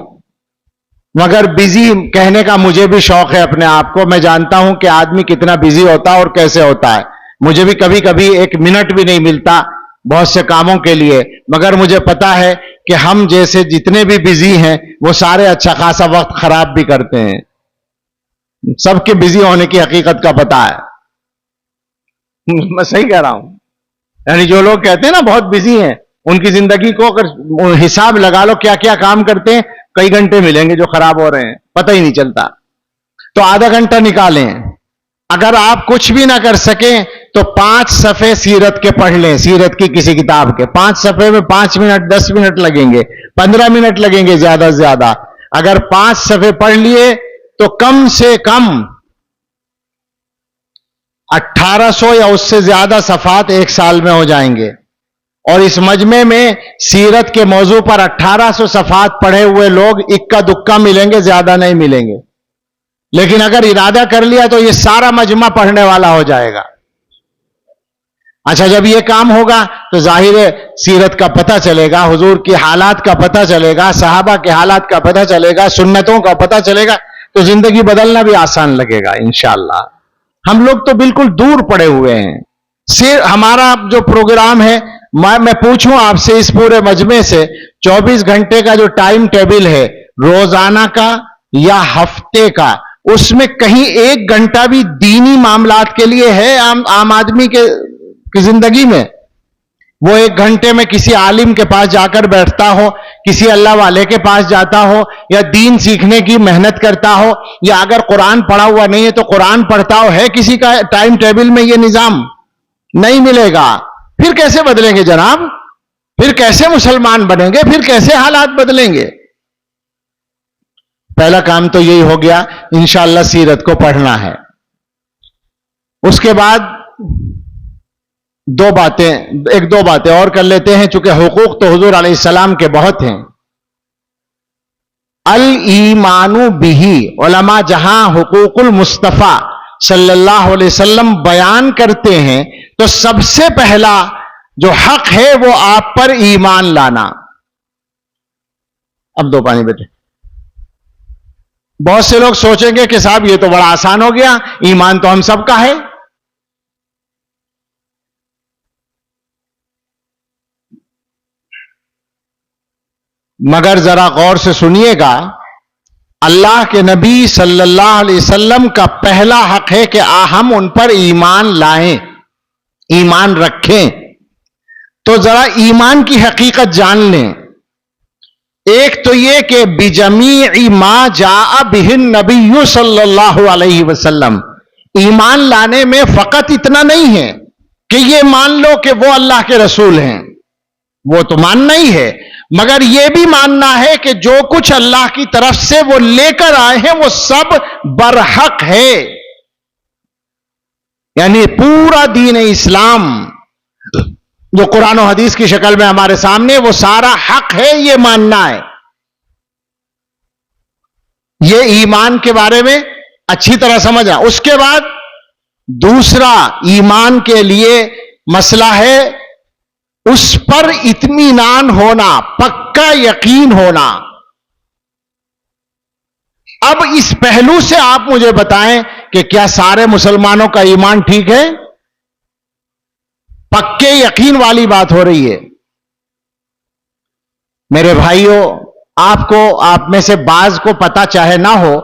مگر بزی کہنے کا مجھے بھی شوق ہے اپنے آپ کو. میں جانتا ہوں کہ آدمی کتنا بزی ہوتا ہے اور کیسے ہوتا ہے. مجھے بھی کبھی کبھی ایک منٹ بھی نہیں ملتا بہت سے کاموں کے لیے، مگر مجھے پتا ہے کہ ہم جیسے جتنے بھی بزی ہیں وہ سارے اچھا خاصا وقت خراب بھی کرتے ہیں. سب کے بزی ہونے کی حقیقت کا پتا ہے. میں صحیح کہہ رہا ہوں؟ یعنی جو لوگ کہتے ہیں نا بہت بزی ہیں، ان کی زندگی کو اگر حساب لگا لو کیا کیا کام کرتے ہیں، کئی گھنٹے ملیں گے جو خراب ہو رہے ہیں، پتہ ہی نہیں چلتا. تو آدھا گھنٹہ نکالیں. اگر آپ کچھ بھی نہ کر سکیں تو 5 صفحے سیرت کے پڑھ لیں، سیرت کی کسی کتاب کے. 5 صفحے میں 5 منٹ 10 منٹ لگیں گے، 15 منٹ لگیں گے زیادہ سے زیادہ. اگر 5 صفحے پڑھ لیے تو کم سے کم 1800 یا اس سے زیادہ صفحات ایک سال میں ہو جائیں گے. اور اس مجمع میں سیرت کے موضوع پر 1800 صفحات پڑھے ہوئے لوگ اکا دکا ملیں گے، زیادہ نہیں ملیں گے. لیکن اگر ارادہ کر لیا تو یہ سارا مجمع پڑھنے والا ہو جائے گا. اچھا، جب یہ کام ہوگا تو ظاہر ہے سیرت کا پتہ چلے گا، حضور کی حالات کا پتہ چلے گا، صحابہ کے حالات کا پتہ چلے گا، سنتوں کا پتہ چلے گا، تو زندگی بدلنا بھی آسان لگے گا انشاءاللہ. ہم لوگ تو بالکل دور پڑے ہوئے ہیں. ہمارا جو پروگرام ہے، میں پوچھوں آپ سے اس پورے مجمع سے 24 گھنٹے کا جو ٹائم ٹیبل ہے روزانہ کا یا ہفتے کا، اس میں کہیں 1 گھنٹہ بھی دینی معاملات کے لیے ہے عام آدمی کی زندگی میں؟ وہ 1 گھنٹے میں کسی عالم کے پاس جا کر بیٹھتا ہو، کسی اللہ والے کے پاس جاتا ہو، یا دین سیکھنے کی محنت کرتا ہو، یا اگر قرآن پڑھا ہوا نہیں ہے تو قرآن پڑھتا ہو، ہے کسی کا ٹائم ٹیبل میں یہ نظام؟ نہیں ملے گا. پھر کیسے بدلیں گے جناب؟ پھر کیسے مسلمان بنیں گے؟ پھر کیسے حالات بدلیں گے؟ پہلا کام تو یہی ہو گیا، انشاءاللہ سیرت کو پڑھنا ہے. اس کے بعد 2 باتیں اور کر لیتے ہیں، چونکہ حقوق تو حضور علیہ السلام کے بہت ہیں. الایمان بہ، علماء جہاں حقوق المصطفیٰ صلی اللہ علیہ وسلم بیان کرتے ہیں تو سب سے پہلا جو حق ہے وہ آپ پر ایمان لانا. اب 2 پانی بیٹے. بہت سے لوگ سوچیں گے کہ صاحب یہ تو بڑا آسان ہو گیا، ایمان تو ہم سب کا ہے. مگر ذرا غور سے سنیے گا، اللہ کے نبی صلی اللہ علیہ وسلم کا پہلا حق ہے کہ ہم ان پر ایمان لائیں، ایمان رکھیں. تو ذرا ایمان کی حقیقت جان لیں. ایک تو یہ کہ بجمیع ما جاء بہ النبی صلی اللہ علیہ وسلم، ایمان لانے میں فقط اتنا نہیں ہے کہ یہ مان لو کہ وہ اللہ کے رسول ہیں، وہ تو ماننا ہی ہے، مگر یہ بھی ماننا ہے کہ جو کچھ اللہ کی طرف سے وہ لے کر آئے ہیں وہ سب برحق ہے. یعنی پورا دین اسلام جو قرآن و حدیث کی شکل میں ہمارے سامنے، وہ سارا حق ہے، یہ ماننا ہے. یہ ایمان کے بارے میں اچھی طرح سمجھا. اس کے بعد دوسرا ایمان کے لیے مسئلہ ہے اس پر اطمینان ہونا، پکا یقین ہونا. اب اس پہلو سے آپ مجھے بتائیں کہ کیا سارے مسلمانوں کا ایمان ٹھیک ہے؟ پکے یقین والی بات ہو رہی ہے. میرے بھائیوں، آپ میں سے بعض کو پتا چاہے نہ ہو،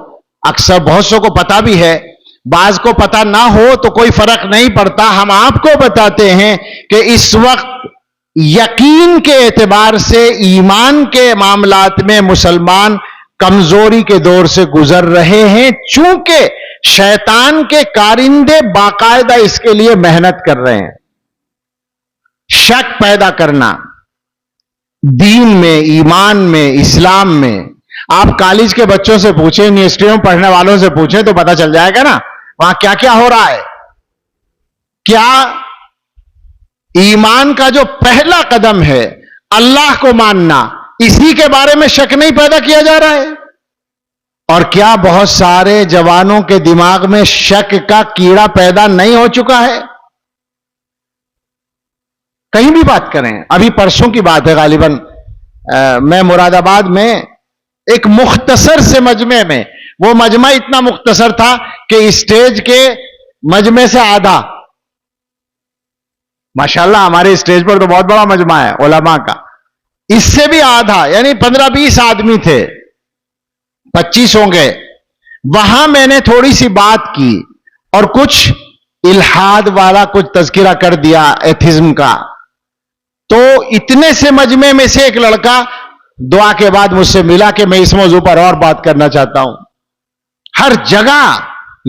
اکثر بہت سو کو پتا بھی ہے، بعض کو پتا نہ ہو تو کوئی فرق نہیں پڑتا. ہم آپ کو بتاتے ہیں کہ اس وقت یقین کے اعتبار سے ایمان کے معاملات میں مسلمان کمزوری کے دور سے گزر رہے ہیں، چونکہ شیطان کے کارندے باقاعدہ اس کے لیے محنت کر رہے ہیں. شک پیدا کرنا دین میں، ایمان میں، اسلام میں. آپ کالج کے بچوں سے پوچھیں، یونیورسٹیوں میں پڑھنے والوں سے پوچھیں تو پتا چل جائے گا نا وہاں کیا کیا ہو رہا ہے. کیا ایمان کا جو پہلا قدم ہے اللہ کو ماننا، اسی کے بارے میں شک نہیں پیدا کیا جا رہا ہے؟ اور کیا بہت سارے جوانوں کے دماغ میں شک کا کیڑا پیدا نہیں ہو چکا ہے؟ کہیں بھی بات کریں. ابھی پرسوں کی بات ہے غالباً، میں مراد آباد میں ایک مختصر سے مجمع میں، وہ مجمع اتنا مختصر تھا کہ اسٹیج کے مجمع سے آدھا، ماشاءاللہ ہمارے اسٹیج پر تو بہت بڑا مجمع ہے علماء کا، اس سے بھی آدھا یعنی 15-20 آدمی تھے، 25 ہوں گے. وہاں میں نے تھوڑی سی بات کی اور کچھ الحاد والا کچھ تذکرہ کر دیا ایتھزم کا. تو اتنے سے مجمع میں سے ایک لڑکا دعا کے بعد مجھ سے ملا کہ میں اس موضوع پر اور بات کرنا چاہتا ہوں. ہر جگہ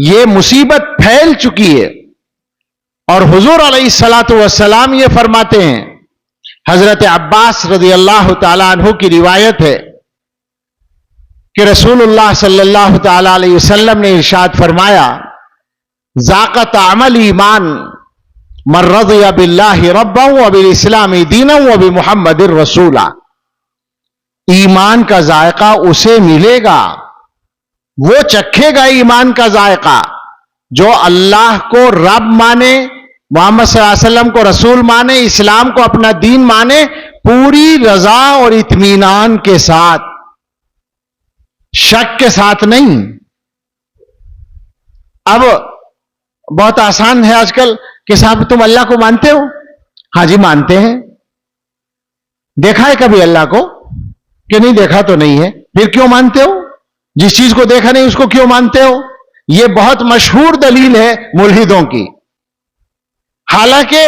یہ مصیبت پھیل چکی ہے اور حضور علیہ الصلوۃ والسلام یہ فرماتے ہیں، حضرت عباس رضی اللہ تعالی عنہ کی روایت ہے کہ رسول اللہ صلی اللہ تعالی علیہ وسلم نے ارشاد فرمایا، ذاق طعم الایمان من رضی باللہ ربا وبالاسلام دینا وبمحمد رسولا. ایمان کا ذائقہ اسے ملے گا، وہ چکھے گا ایمان کا ذائقہ جو اللہ کو رب مانے، محمد صلی اللہ علیہ وسلم کو رسول مانے، اسلام کو اپنا دین مانے، پوری رضا اور اطمینان کے ساتھ، شک کے ساتھ نہیں. اب بہت آسان ہے آج کل کہ صاحب تم اللہ کو مانتے ہو؟ ہاں جی مانتے ہیں. دیکھا ہے کبھی اللہ کو؟ کہ نہیں دیکھا تو نہیں ہے. پھر کیوں مانتے ہو؟ جس چیز کو دیکھا نہیں اس کو کیوں مانتے ہو؟ یہ بہت مشہور دلیل ہے ملحدوں کی. حالانکہ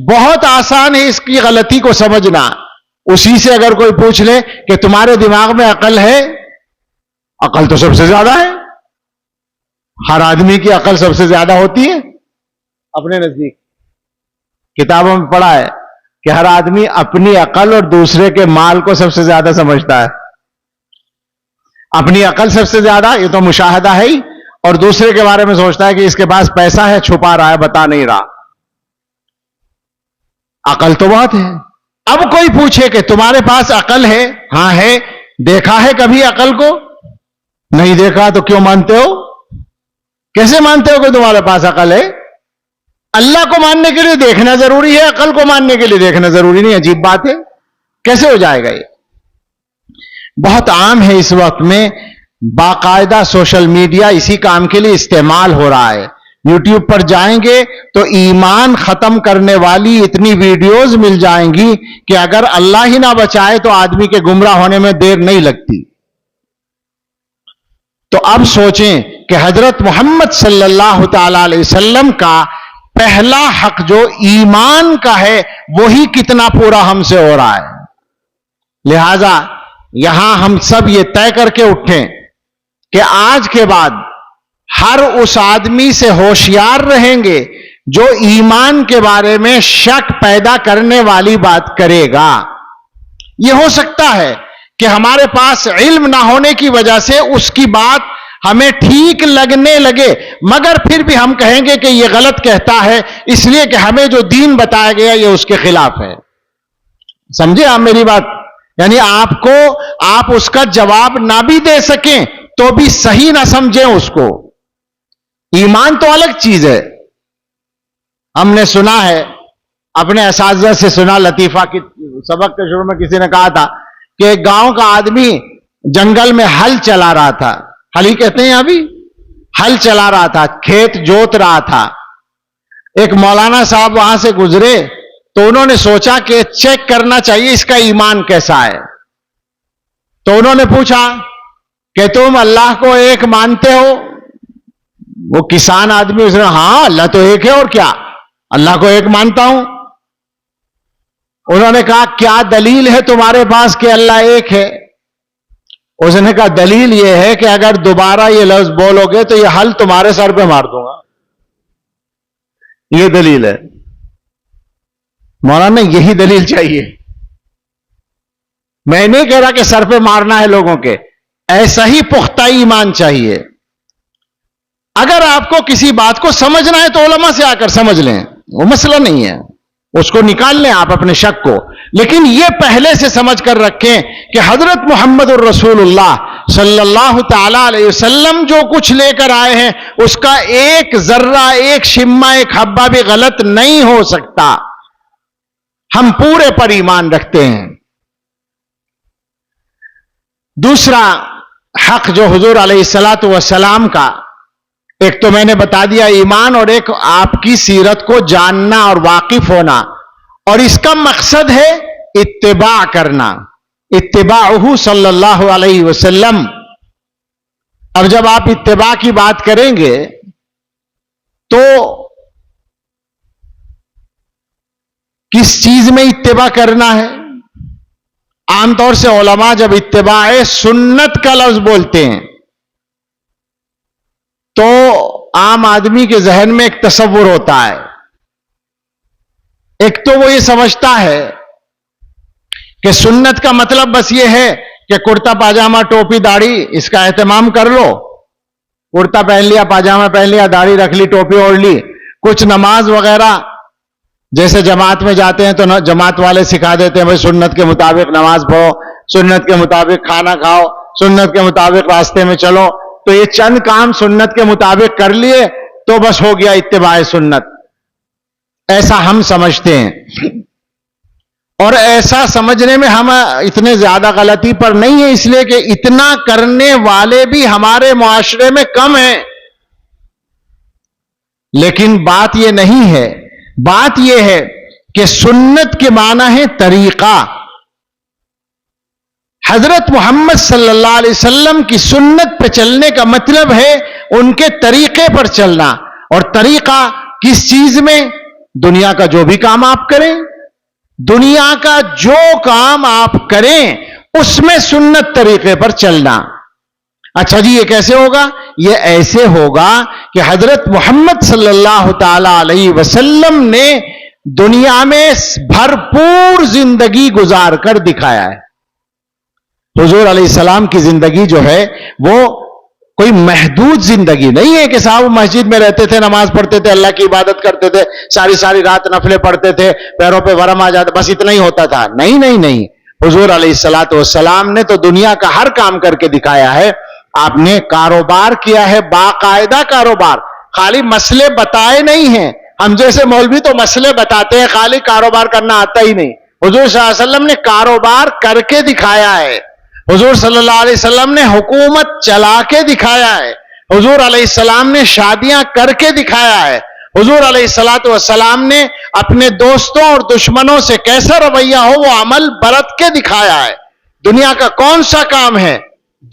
بہت آسان ہے اس کی غلطی کو سمجھنا. اسی سے اگر کوئی پوچھ لے کہ تمہارے دماغ میں عقل ہے؟ عقل تو سب سے زیادہ ہے. ہر آدمی کی عقل سب سے زیادہ ہوتی ہے اپنے نزدیک. کتابوں میں پڑھا ہے کہ ہر آدمی اپنی عقل اور دوسرے کے مال کو سب سے زیادہ سمجھتا ہے. اپنی عقل سب سے زیادہ، یہ تو مشاہدہ ہے ہی، اور دوسرے کے بارے میں سوچتا ہے کہ اس کے پاس پیسہ ہے، چھپا رہا ہے، بتا نہیں رہا. عقل تو بہت ہے. اب کوئی پوچھے کہ تمہارے پاس عقل ہے؟ ہاں ہے. دیکھا ہے کبھی عقل کو؟ نہیں دیکھا. تو کیوں مانتے ہو؟ کیسے مانتے ہو کہ تمہارے پاس عقل ہے؟ اللہ کو ماننے کے لیے دیکھنا ضروری ہے، عقل کو ماننے کے لیے دیکھنا ضروری نہیں. عجیب بات ہے، کیسے ہو جائے گا؟ یہ بہت عام ہے اس وقت میں. باقاعدہ سوشل میڈیا اسی کام کے لیے استعمال ہو رہا ہے. یوٹیوب پر جائیں گے تو ایمان ختم کرنے والی اتنی ویڈیوز مل جائیں گی کہ اگر اللہ ہی نہ بچائے تو آدمی کے گمراہ ہونے میں دیر نہیں لگتی. تو اب سوچیں کہ حضرت محمد صلی اللہ تعالی علیہ وسلم کا پہلا حق جو ایمان کا ہے وہی کتنا پورا ہم سے ہو رہا ہے. لہذا یہاں ہم سب یہ طے کر کے اٹھیں کہ آج کے بعد ہر اس آدمی سے ہوشیار رہیں گے جو ایمان کے بارے میں شک پیدا کرنے والی بات کرے گا. یہ ہو سکتا ہے کہ ہمارے پاس علم نہ ہونے کی وجہ سے اس کی بات ہمیں ٹھیک لگنے لگے، مگر پھر بھی ہم کہیں گے کہ یہ غلط کہتا ہے، اس لیے کہ ہمیں جو دین بتایا گیا یہ اس کے خلاف ہے. سمجھے آپ میری بات؟ یعنی آپ اس کا جواب نہ بھی دے سکیں تو بھی صحیح نہ سمجھیں اس کو. ایمان تو الگ چیز ہے. ہم نے سنا ہے، اپنے اساتذہ سے سنا لطیفہ، کی سبق کے شروع میں کسی نے کہا تھا کہ ایک گاؤں کا آدمی جنگل میں ہل چلا رہا تھا. ہلی کہتے ہیں ابھی، ہل چلا رہا تھا، کھیت جوت رہا تھا. ایک مولانا صاحب وہاں سے گزرے تو انہوں نے سوچا کہ چیک کرنا چاہیے اس کا ایمان کیسا ہے. تو انہوں نے پوچھا کہ تم اللہ کو ایک مانتے ہو؟ وہ کسان آدمی اس نے ہاں اللہ تو ایک ہے، اور کیا، اللہ کو ایک مانتا ہوں. انہوں نے کہا کیا دلیل ہے تمہارے پاس کہ اللہ ایک ہے؟ اس نے کہا دلیل یہ ہے کہ اگر دوبارہ یہ لفظ بولو گے تو یہ ہل تمہارے سر پہ مار دوں گا. یہ دلیل ہے. مولانا یہی دلیل چاہیے. میں نہیں کہہ رہا کہ سر پہ مارنا ہے لوگوں کے، ایسا ہی پختہ ایمان چاہیے. اگر آپ کو کسی بات کو سمجھنا ہے تو علماء سے آ کر سمجھ لیں، وہ مسئلہ نہیں ہے، اس کو نکال لیں آپ اپنے شک کو. لیکن یہ پہلے سے سمجھ کر رکھیں کہ حضرت محمد الرسول اللہ صلی اللہ تعالی علیہ وسلم جو کچھ لے کر آئے ہیں اس کا ایک ذرہ، ایک شمہ، ایک حبہ بھی غلط نہیں ہو سکتا. ہم پورے پر ایمان رکھتے ہیں. دوسرا حق جو حضور علیہ الصلوۃ والسلام کا، ایک تو میں نے بتا دیا ایمان، اور ایک آپ کی سیرت کو جاننا اور واقف ہونا، اور اس کا مقصد ہے اتباع کرنا، اتباعہ صلی اللہ علیہ وسلم. اب جب آپ اتباع کی بات کریں گے تو کس چیز میں اتباع کرنا ہے؟ عام طور سے علماء جب اتباع سنت کا لفظ بولتے ہیں تو عام آدمی کے ذہن میں ایک تصور ہوتا ہے. ایک تو وہ یہ سمجھتا ہے کہ سنت کا مطلب بس یہ ہے کہ کرتا پاجامہ، ٹوپی، داڑھی، اس کا اہتمام کر لو. کرتا پہن لیا، پاجامہ پہن لیا، داڑھی رکھ لی، ٹوپی اوڑھ لی، کچھ نماز وغیرہ جیسے جماعت میں جاتے ہیں تو جماعت والے سکھا دیتے ہیں بھائی سنت کے مطابق نماز پڑھو، سنت کے مطابق کھانا کھاؤ، سنت کے مطابق راستے میں چلو. تو یہ چند کام سنت کے مطابق کر لیے تو بس ہو گیا اتباع سنت، ایسا ہم سمجھتے ہیں. اور ایسا سمجھنے میں ہم اتنے زیادہ غلطی پر نہیں ہے، اس لیے کہ اتنا کرنے والے بھی ہمارے معاشرے میں کم ہیں. لیکن بات یہ نہیں ہے، بات یہ ہے کہ سنت کے معنی ہے طریقہ. حضرت محمد صلی اللہ علیہ وسلم کی سنت پہ چلنے کا مطلب ہے ان کے طریقے پر چلنا. اور طریقہ کس چیز میں؟ دنیا کا جو بھی کام آپ کریں، دنیا کا جو کام آپ کریں اس میں سنت طریقے پر چلنا. اچھا جی یہ کیسے ہوگا؟ یہ ایسے ہوگا کہ حضرت محمد صلی اللہ تعالی علیہ وسلم نے دنیا میں بھرپور زندگی گزار کر دکھایا ہے. حضور علیہ السلام کی زندگی جو ہے وہ کوئی محدود زندگی نہیں ہے کہ صاحب مسجد میں رہتے تھے، نماز پڑھتے تھے، اللہ کی عبادت کرتے تھے، ساری رات نفلیں پڑھتے تھے، پیروں پہ ورم آ جاتا، بس اتنا ہی ہوتا تھا. نہیں، حضور علیہ الصلوۃ والسلام نے تو دنیا کا ہر کام کر کے دکھایا ہے. آپ نے کاروبار کیا ہے، باقاعدہ کاروبار، خالی مسئلے بتائے نہیں ہیں. ہم جیسے مولوی تو مسئلے بتاتے ہیں، خالی کاروبار کرنا آتا ہی نہیں. حضور صلی اللہ علیہ وسلم نے کاروبار کر کے دکھایا ہے. حضور صلی اللہ علیہ وسلم نے حکومت چلا کے دکھایا ہے. حضور علیہ السلام نے شادیاں کر کے دکھایا ہے. حضور علیہ الصلوۃ والسلام نے اپنے دوستوں اور دشمنوں سے کیسا رویہ ہو وہ عمل برت کے دکھایا ہے. دنیا کا کون سا کام ہے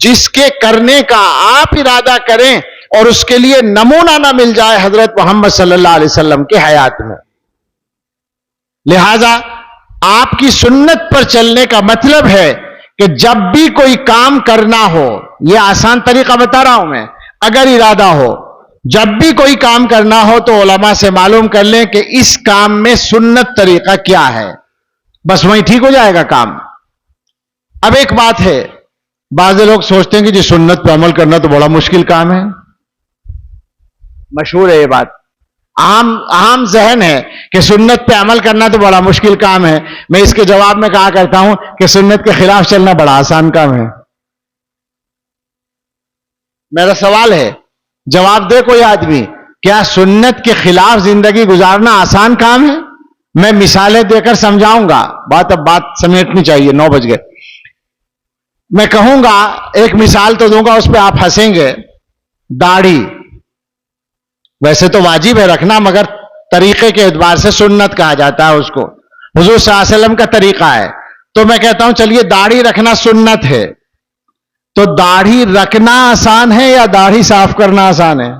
جس کے کرنے کا آپ ارادہ کریں اور اس کے لیے نمونہ نہ مل جائے حضرت محمد صلی اللہ علیہ وسلم کی حیات میں؟ لہذا آپ کی سنت پر چلنے کا مطلب ہے کہ جب بھی کوئی کام کرنا ہو، یہ آسان طریقہ بتا رہا ہوں میں، اگر ارادہ ہو جب بھی کوئی کام کرنا ہو تو علماء سے معلوم کر لیں کہ اس کام میں سنت طریقہ کیا ہے، بس وہیں ٹھیک ہو جائے گا کام۔ اب ایک بات ہے، بعض لوگ سوچتے ہیں کہ جی سنت پہ عمل کرنا تو بڑا مشکل کام ہے، مشہور ہے یہ بات، عام ذہن ہے کہ سنت پہ عمل کرنا تو بڑا مشکل کام ہے۔ میں اس کے جواب میں کہا کرتا ہوں کہ سنت کے خلاف چلنا بڑا آسان کام ہے۔ میرا سوال ہے، جواب دے کوئی آدمی، کیا سنت کے خلاف زندگی گزارنا آسان کام ہے؟ میں مثالیں دے کر سمجھاؤں گا، اب بات سمیٹنی چاہیے، 9 بج گئے۔ میں کہوں گا، ایک مثال تو دوں گا، اس پہ آپ ہنسیں گے۔ داڑھی ویسے تو واجب ہے رکھنا، مگر طریقے کے اعتبار سے سنت کہا جاتا ہے اس کو، حضور صلی اللہ علیہ وسلم کا طریقہ ہے۔ تو میں کہتا ہوں چلیے داڑھی رکھنا سنت ہے، تو داڑھی رکھنا آسان ہے یا داڑھی صاف کرنا آسان ہے؟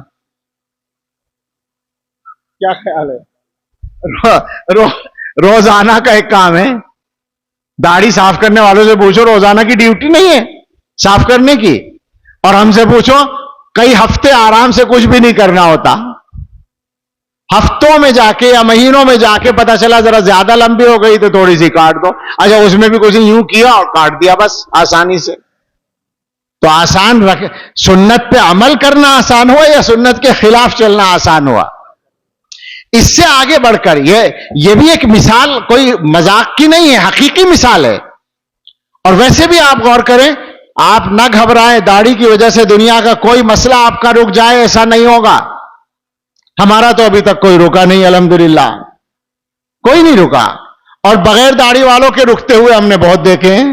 کیا خیال ہے؟ روزانہ کا ایک کام ہے، داڑھی صاف کرنے والوں سے پوچھو روزانہ کی ڈیوٹی نہیں ہے صاف کرنے کی، اور ہم سے پوچھو کئی ہفتے آرام سے کچھ بھی نہیں کرنا ہوتا، ہفتوں میں جا کے یا مہینوں میں جا کے پتا چلا ذرا زیادہ لمبی ہو گئی تو تھوڑی سی کاٹ دو، اچھا اس میں بھی کچھ یوں کیا اور کاٹ دیا بس آسانی سے۔ تو آسان سنت پہ عمل کرنا آسان ہوا یا سنت کے خلاف چلنا آسان ہوا؟ اس سے آگے بڑھ کر یہ بھی ایک مثال کوئی مذاق کی نہیں ہے، حقیقی مثال ہے۔ اور ویسے بھی آپ غور کریں، آپ نہ گھبرائیں، داڑھی کی وجہ سے دنیا کا کوئی مسئلہ آپ کا رک جائے ایسا نہیں ہوگا۔ ہمارا تو ابھی تک کوئی رکا نہیں، الحمدللہ کوئی نہیں رکا، اور بغیر داڑھی والوں کے رکتے ہوئے ہم نے بہت دیکھے ہیں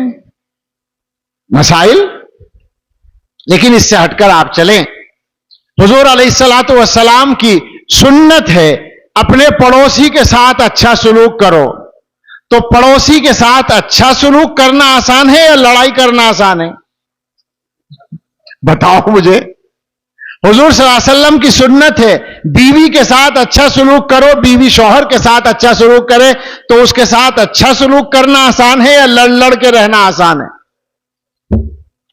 مسائل۔ لیکن اس سے ہٹ کر آپ چلیں، حضور علیہ الصلوۃ والسلام کی سنت ہے اپنے پڑوسی کے ساتھ اچھا سلوک کرو۔ تو پڑوسی کے ساتھ اچھا سلوک کرنا آسان ہے یا لڑائی کرنا آسان ہے؟ بتاؤ مجھے۔ حضور صلی اللہ علیہ وسلم کی سنت ہے بیوی کے ساتھ اچھا سلوک کرو، بیوی شوہر کے ساتھ اچھا سلوک کرے تو اس کے ساتھ اچھا سلوک کرنا آسان ہے یا لڑ لڑ کے رہنا آسان ہے؟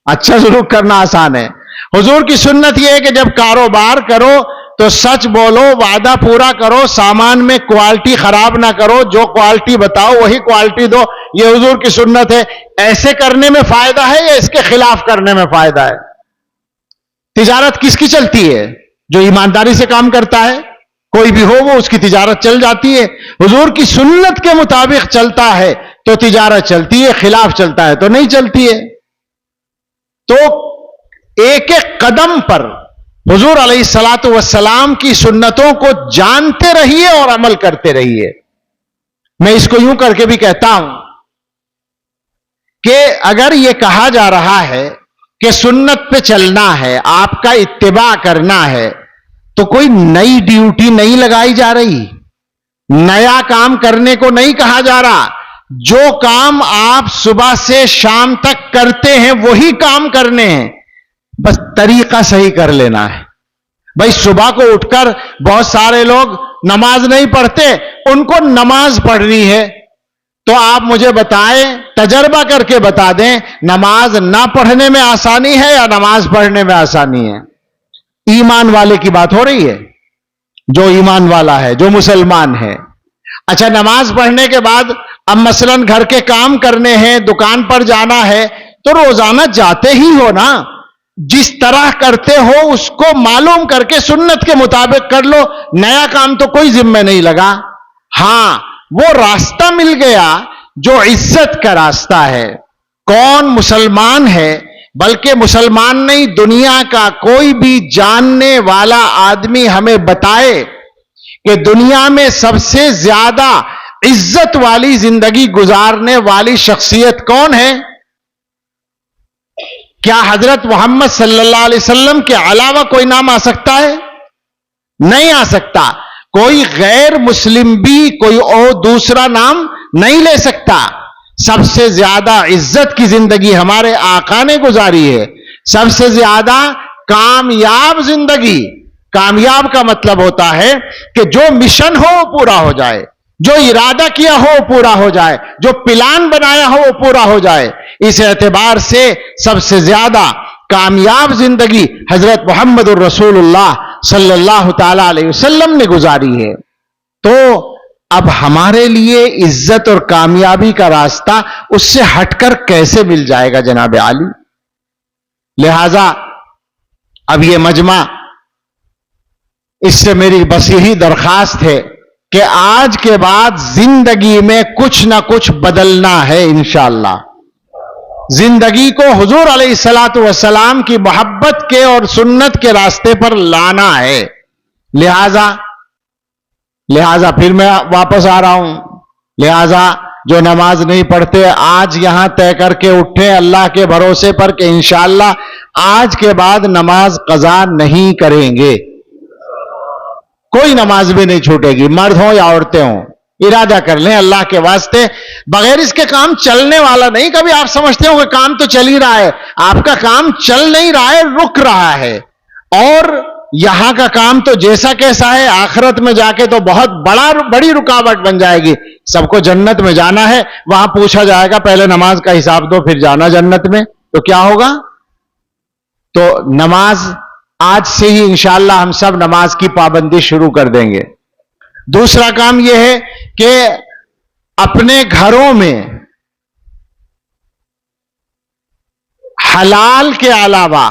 اچھا سلوک کرنا آسان ہے۔ حضور کی سنت یہ ہے کہ جب کاروبار کرو تو سچ بولو، وعدہ پورا کرو، سامان میں کوالٹی خراب نہ کرو، جو کوالٹی بتاؤ وہی کوالٹی دو، یہ حضور کی سنت ہے۔ ایسے کرنے میں فائدہ ہے یا اس کے خلاف کرنے میں فائدہ ہے؟ تجارت کس کی چلتی ہے؟ جو ایمانداری سے کام کرتا ہے، کوئی بھی ہو وہ اس کی تجارت چل جاتی ہے۔ حضور کی سنت کے مطابق چلتا ہے تو تجارت چلتی ہے، خلاف چلتا ہے تو نہیں چلتی ہے۔ تو ایک ایک قدم پر حضور علیہ الصلوۃ والسلام کی سنتوں کو جانتے رہیے اور عمل کرتے رہیے۔ میں اس کو یوں کر کے بھی کہتا ہوں کہ اگر یہ کہا جا رہا ہے کہ سنت پہ چلنا ہے، آپ کا اتباع کرنا ہے، تو کوئی نئی ڈیوٹی نہیں لگائی جا رہی، نیا کام کرنے کو نہیں کہا جا رہا۔ جو کام آپ صبح سے شام تک کرتے ہیں وہی کام کرنے ہیں، بس طریقہ صحیح کر لینا ہے۔ بھائی صبح کو اٹھ کر بہت سارے لوگ نماز نہیں پڑھتے، ان کو نماز پڑھنی ہے، تو آپ مجھے بتائیں، تجربہ کر کے بتا دیں، نماز نہ پڑھنے میں آسانی ہے یا نماز پڑھنے میں آسانی ہے؟ ایمان والے کی بات ہو رہی ہے، جو ایمان والا ہے، جو مسلمان ہے۔ اچھا، نماز پڑھنے کے بعد اب مثلا گھر کے کام کرنے ہیں، دکان پر جانا ہے، تو روزانہ جاتے ہی ہو نا، جس طرح کرتے ہو اس کو معلوم کر کے سنت کے مطابق کر لو، نیا کام تو کوئی ذمہ نہیں لگا۔ ہاں، وہ راستہ مل گیا جو عزت کا راستہ ہے۔ کون مسلمان ہے؟ بلکہ مسلمان نہیں، دنیا کا کوئی بھی جاننے والا آدمی ہمیں بتائے کہ دنیا میں سب سے زیادہ عزت والی زندگی گزارنے والی شخصیت کون ہے؟ کیا حضرت محمد صلی اللہ علیہ وسلم کے علاوہ کوئی نام آ سکتا ہے؟ نہیں آ سکتا۔ کوئی غیر مسلم بھی کوئی اور دوسرا نام نہیں لے سکتا۔ سب سے زیادہ عزت کی زندگی ہمارے آقا نے گزاری ہے، سب سے زیادہ کامیاب زندگی۔ کامیاب کا مطلب ہوتا ہے کہ جو مشن ہو وہ پورا ہو جائے، جو ارادہ کیا ہو وہ پورا ہو جائے، جو پلان بنایا ہو وہ پورا ہو جائے۔ اس اعتبار سے سب سے زیادہ کامیاب زندگی حضرت محمد الرسول اللہ صلی اللہ تعالی علیہ وسلم نے گزاری ہے. تو اب ہمارے لیے عزت اور کامیابی کا راستہ اس سے ہٹ کر کیسے مل جائے گا جناب عالی؟ لہذا اب یہ مجمع، اس سے میری بس یہی درخواست ہے کہ آج کے بعد زندگی میں کچھ نہ کچھ بدلنا ہے انشاءاللہ. زندگی کو حضور علیہ الصلوۃ والسلام کی محبت کے اور سنت کے راستے پر لانا ہے. لہذا پھر میں واپس آ رہا ہوں. لہذا جو نماز نہیں پڑھتے آج یہاں طے کر کے اٹھے اللہ کے بھروسے پر کہ انشاءاللہ آج کے بعد نماز قضا نہیں کریں گے. کوئی نماز بھی نہیں چھوٹے گی، مرد ہوں یا عورتیں ہوں. ارادہ کر لیں اللہ کے واسطے. بغیر اس کے کام چلنے والا نہیں. کبھی آپ سمجھتے ہو کہ کام تو چل ہی رہا ہے، آپ کا کام چل نہیں رہا ہے، رک رہا ہے. اور یہاں کا کام تو جیسا کیسا ہے، آخرت میں جا کے تو بہت بڑی رکاوٹ بن جائے گی. سب کو جنت میں جانا ہے، وہاں پوچھا جائے گا پہلے نماز کا حساب دو پھر جانا جنت میں، تو کیا ہوگا؟ تو نماز آج سے ہی انشاءاللہ ہم سب نماز کی پابندی شروع کر دیں گے. دوسرا کام یہ ہے کہ اپنے گھروں میں حلال کے علاوہ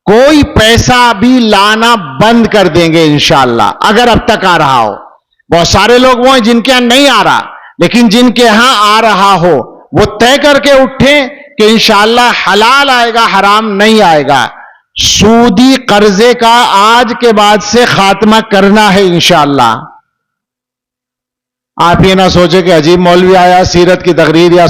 کوئی پیسہ بھی لانا بند کر دیں گے انشاءاللہ. اگر اب تک آ رہا ہو، بہت سارے لوگ وہ ہیں جن کے یہاں نہیں آ رہا، لیکن جن کے ہاں آ رہا ہو وہ طے کر کے اٹھیں کہ انشاءاللہ حلال آئے گا، حرام نہیں آئے گا. سودی قرضے کا آج کے بعد سے خاتمہ کرنا ہے انشاءاللہ. آپ یہ نہ سوچیں کہ عجیب مولوی آیا، سیرت کی تقریر یا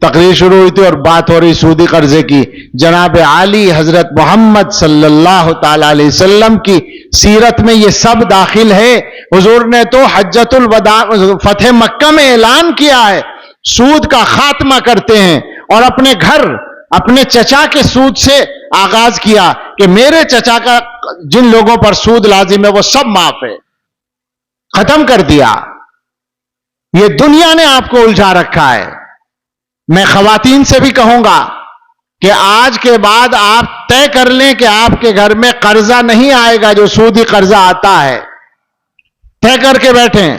تقریر شروع ہوئی تھی اور بات ہو رہی سودی قرضے کی. جناب عالی حضرت محمد صلی اللہ تعالی علیہ وسلم کی سیرت میں یہ سب داخل ہے. حضور نے تو حجۃ الوداع فتح مکہ میں اعلان کیا ہے سود کا خاتمہ کرتے ہیں، اور اپنے گھر اپنے چچا کے سود سے آغاز کیا کہ میرے چچا کا جن لوگوں پر سود لازم ہے وہ سب معاف ہے. ختم کر دیا. یہ دنیا نے آپ کو الجھا رکھا ہے. میں خواتین سے بھی کہوں گا کہ آج کے بعد آپ طے کر لیں کہ آپ کے گھر میں قرضہ نہیں آئے گا جو سودی قرضہ آتا ہے. طے کر کے بیٹھیں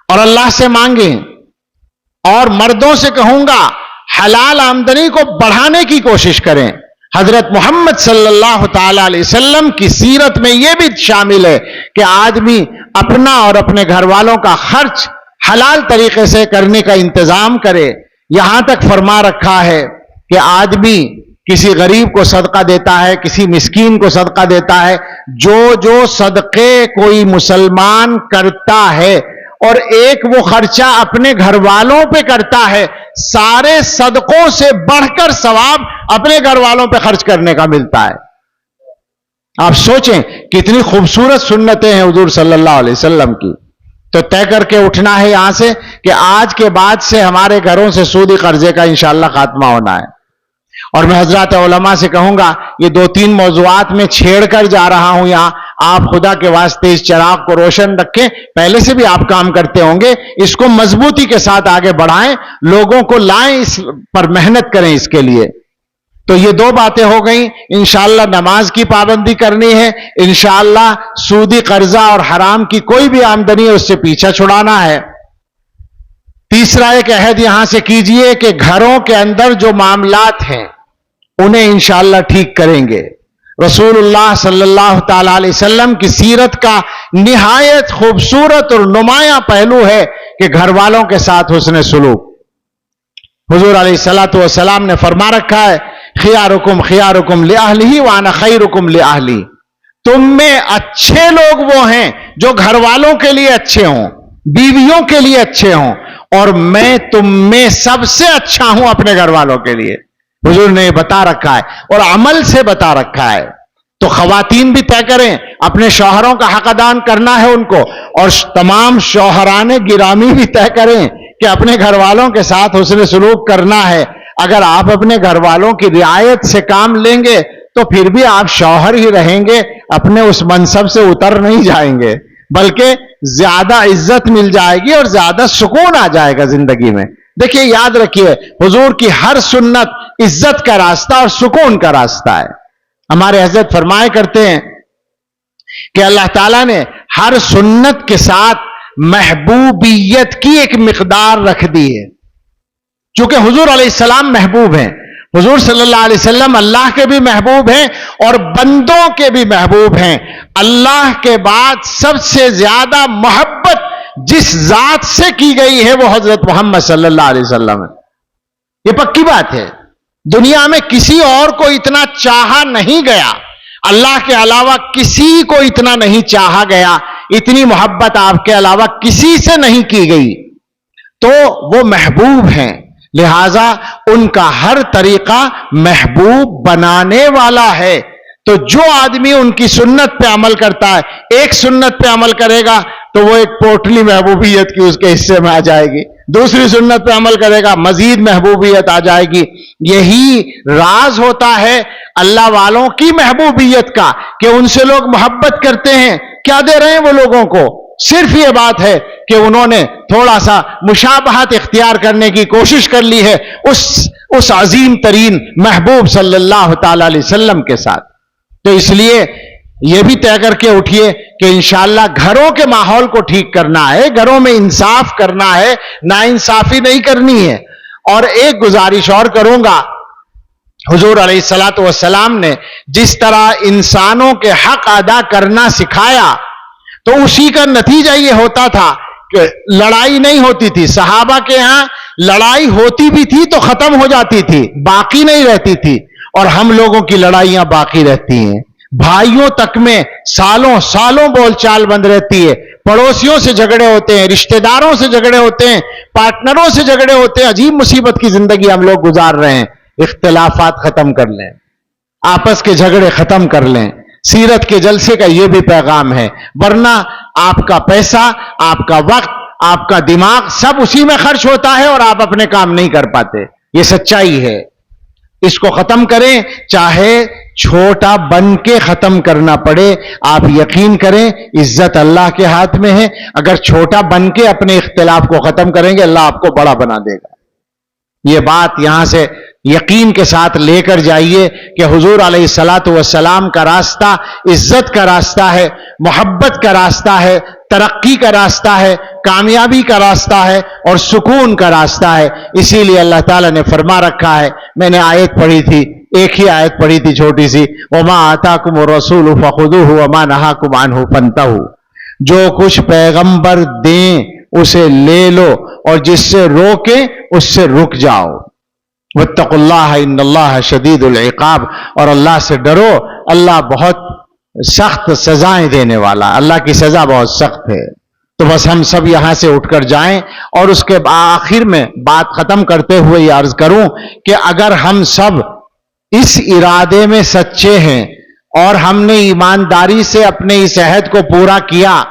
اور اللہ سے مانگیں. اور مردوں سے کہوں گا حلال آمدنی کو بڑھانے کی کوشش کریں. حضرت محمد صلی اللہ تعالی علیہ وسلم کی سیرت میں یہ بھی شامل ہے کہ آدمی اپنا اور اپنے گھر والوں کا خرچ حلال طریقے سے کرنے کا انتظام کرے. یہاں تک فرما رکھا ہے کہ آدمی کسی غریب کو صدقہ دیتا ہے، کسی مسکین کو صدقہ دیتا ہے. جو صدقے کوئی مسلمان کرتا ہے اور ایک وہ خرچہ اپنے گھر والوں پہ کرتا ہے، سارے صدقوں سے بڑھ کر ثواب اپنے گھر والوں پہ خرچ کرنے کا ملتا ہے. آپ سوچیں کتنی خوبصورت سنتیں ہیں حضور صلی اللہ علیہ وسلم کی. تو طے کر کے اٹھنا ہے یہاں سے کہ آج کے بعد سے ہمارے گھروں سے سودی قرضے کا انشاءاللہ خاتمہ ہونا ہے. اور میں حضرات علماء سے کہوں گا یہ 2-3 موضوعات میں چھیڑ کر جا رہا ہوں یہاں، آپ خدا کے واسطے اس چراغ کو روشن رکھیں. پہلے سے بھی آپ کام کرتے ہوں گے، اس کو مضبوطی کے ساتھ آگے بڑھائیں، لوگوں کو لائیں، اس پر محنت کریں اس کے لیے. تو یہ 2 باتیں ہو گئیں. انشاءاللہ نماز کی پابندی کرنی ہے، انشاءاللہ سودی قرضہ اور حرام کی کوئی بھی آمدنی ہے اس سے پیچھا چھڑانا ہے. تیسرا ایک عہد یہاں سے کیجئے کہ گھروں کے اندر جو معاملات ہیں انہیں انشاءاللہ ٹھیک کریں گے. رسول اللہ صلی اللہ تعالی علیہ وسلم کی سیرت کا نہایت خوبصورت اور نمایاں پہلو ہے کہ گھر والوں کے ساتھ حسن سلوک. حضور علیہ الصلوۃ والسلام نے فرما رکھا ہے خیارکم خیارکم لأہلہ وانا خیرکم لأہلی. تم میں اچھے لوگ وہ ہیں جو گھر والوں کے لیے اچھے ہوں، بیویوں کے لیے اچھے ہوں، اور میں تم میں سب سے اچھا ہوں اپنے گھر والوں کے لیے. حضور نے یہ بتا رکھا ہے اور عمل سے بتا رکھا ہے. تو خواتین بھی طے کریں اپنے شوہروں کا حق ادا کرنا ہے ان کو، اور تمام شوہران گرامی بھی طے کریں کہ اپنے گھر والوں کے ساتھ حسن سلوک کرنا ہے. اگر آپ اپنے گھر والوں کی رعایت سے کام لیں گے تو پھر بھی آپ شوہر ہی رہیں گے، اپنے اس منصب سے اتر نہیں جائیں گے، بلکہ زیادہ عزت مل جائے گی اور زیادہ سکون آ جائے گا زندگی میں. دیکھیے یاد رکھیے حضور کی ہر سنت عزت کا راستہ اور سکون کا راستہ ہے. ہمارے حضرت فرمایا کرتے ہیں کہ اللہ تعالیٰ نے ہر سنت کے ساتھ محبوبیت کی ایک مقدار رکھ دی ہے. چونکہ حضور علیہ السلام محبوب ہیں، حضور صلی اللہ علیہ وسلم اللہ کے بھی محبوب ہیں اور بندوں کے بھی محبوب ہیں. اللہ کے بعد سب سے زیادہ محبت جس ذات سے کی گئی ہے وہ حضرت محمد صلی اللہ علیہ وسلم ہے. یہ پکی بات ہے. دنیا میں کسی اور کو اتنا چاہا نہیں گیا، اللہ کے علاوہ کسی کو اتنا نہیں چاہا گیا، اتنی محبت آپ کے علاوہ کسی سے نہیں کی گئی. تو وہ محبوب ہیں، لہذا ان کا ہر طریقہ محبوب بنانے والا ہے. تو جو آدمی ان کی سنت پہ عمل کرتا ہے، ایک سنت پہ عمل کرے گا تو وہ ایک پوٹلی محبوبیت کی اس کے حصے میں آ جائے گی، دوسری سنت پہ عمل کرے گا مزید محبوبیت آ جائے گی. یہی راز ہوتا ہے اللہ والوں کی محبوبیت کا کہ ان سے لوگ محبت کرتے ہیں. کیا دے رہے ہیں وہ لوگوں کو؟ صرف یہ بات ہے کہ انہوں نے تھوڑا سا مشابہت اختیار کرنے کی کوشش کر لی ہے اس عظیم ترین محبوب صلی اللہ تعالی علیہ وسلم کے ساتھ. تو اس لیے یہ بھی طے کر کے اٹھیے کہ انشاءاللہ گھروں کے ماحول کو ٹھیک کرنا ہے، گھروں میں انصاف کرنا ہے، ناانصافی نہیں کرنی ہے. اور ایک گزارش اور کروں گا، حضور علیہ الصلوۃ والسلام نے جس طرح انسانوں کے حق ادا کرنا سکھایا تو اسی کا نتیجہ یہ ہوتا تھا کہ لڑائی نہیں ہوتی تھی. صحابہ کے ہاں لڑائی ہوتی بھی تھی تو ختم ہو جاتی تھی، باقی نہیں رہتی تھی. اور ہم لوگوں کی لڑائیاں باقی رہتی ہیں، بھائیوں تک میں سالوں سالوں بول چال بند رہتی ہے، پڑوسیوں سے جھگڑے ہوتے ہیں، رشتہ داروں سے جھگڑے ہوتے ہیں، پارٹنروں سے جھگڑے ہوتے ہیں. عجیب مصیبت کی زندگی ہم لوگ گزار رہے ہیں. اختلافات ختم کر لیں، آپس کے جھگڑے ختم کر لیں. سیرت کے جلسے کا یہ بھی پیغام ہے، ورنہ آپ کا پیسہ، آپ کا وقت، آپ کا دماغ سب اسی میں خرچ ہوتا ہے اور آپ اپنے کام نہیں کر پاتے. یہ سچائی ہے. اس کو ختم کریں، چاہے چھوٹا بن کے ختم کرنا پڑے. آپ یقین کریں عزت اللہ کے ہاتھ میں ہے. اگر چھوٹا بن کے اپنے اختلاف کو ختم کریں گے اللہ آپ کو بڑا بنا دے گا. یہ بات یہاں سے یقین کے ساتھ لے کر جائیے کہ حضور علیہ الصلوۃ والسلام کا راستہ عزت کا راستہ ہے، محبت کا راستہ ہے، ترقی کا راستہ ہے، کامیابی کا راستہ ہے اور سکون کا راستہ ہے. اسی لیے اللہ تعالیٰ نے فرما رکھا ہے، میں نے آیت پڑھی تھی، ایک ہی آیت پڑھی تھی چھوٹی سی، وَمَا آتَاكُمُ الرَّسُولُ فَخُذُوهُ وَمَا نَهَاكُمْ عَنْهُ فَانْتَهُوا. جو کچھ پیغمبر دیں اسے لے لو اور جس سے روکیں اس سے رک جاؤ. واتقوا اللہ ان اللہ شدید العقاب. اور اللہ سے ڈرو، اللہ بہت سخت سزائیں دینے والا، اللہ کی سزا بہت سخت ہے. تو بس ہم سب یہاں سے اٹھ کر جائیں. اور اس کے آخر میں بات ختم کرتے ہوئے یہ عرض کروں کہ اگر ہم سب اس ارادے میں سچے ہیں اور ہم نے ایمانداری سے اپنے اس عہد کو پورا کیا،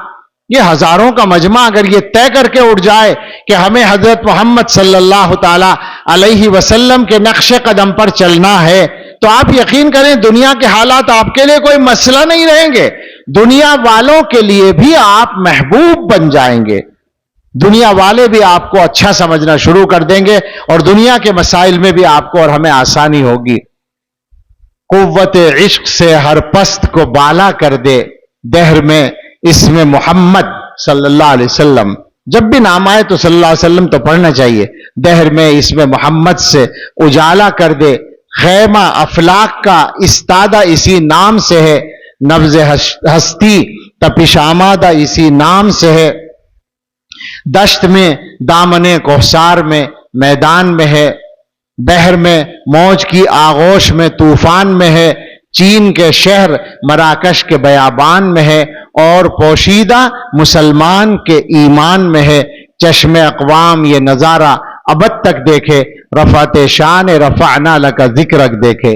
یہ ہزاروں کا مجمع اگر یہ طے کر کے اٹھ جائے کہ ہمیں حضرت محمد صلی اللہ تعالی علیہ وسلم کے نقش قدم پر چلنا ہے، تو آپ یقین کریں دنیا کے حالات آپ کے لیے کوئی مسئلہ نہیں رہیں گے. دنیا والوں کے لیے بھی آپ محبوب بن جائیں گے. دنیا والے بھی آپ کو اچھا سمجھنا شروع کر دیں گے اور دنیا کے مسائل میں بھی آپ کو اور ہمیں آسانی ہوگی. قوت عشق سے ہر پست کو بالا کر دے، دہر میں اس میں محمد صلی اللہ علیہ وسلم. جب بھی نام آئے تو صلی اللہ علیہ وسلم تو پڑھنا چاہیے. دہر میں اس میں محمد سے اجالا کر دے، خیمہ افلاک کا استادہ اسی نام سے ہے، نبض ہستی تپش آمادہ اسی نام سے ہے. دشت میں دامن کوثار میں میدان میں ہے، بحر میں موج کی آغوش میں طوفان میں ہے، چین کے شہر مراکش کے بیابان میں ہے اور پوشیدہ مسلمان کے ایمان میں ہے. چشم اقوام یہ نظارہ ابد تک دیکھے، رفعت شان رفعنا لک ذکرک دیکھے.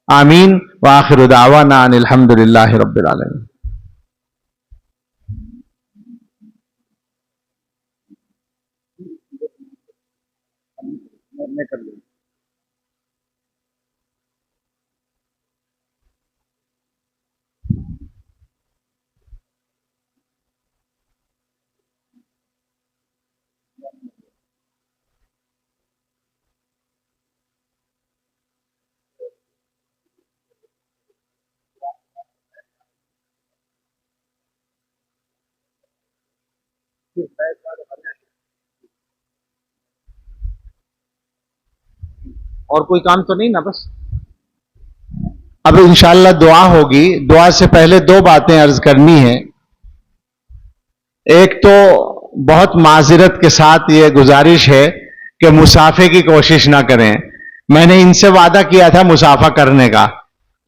آمین وآخر دعوانا ان الحمدللہ رب العالمین. اور کوئی کام تو نہیں نا؟ بس اب انشاءاللہ دعا ہوگی. دعا سے پہلے دو باتیں عرض کرنی ہیں. ایک تو بہت معذرت کے ساتھ یہ گزارش ہے کہ مسافے کی کوشش نہ کریں. میں نے ان سے وعدہ کیا تھا مسافہ کرنے کا،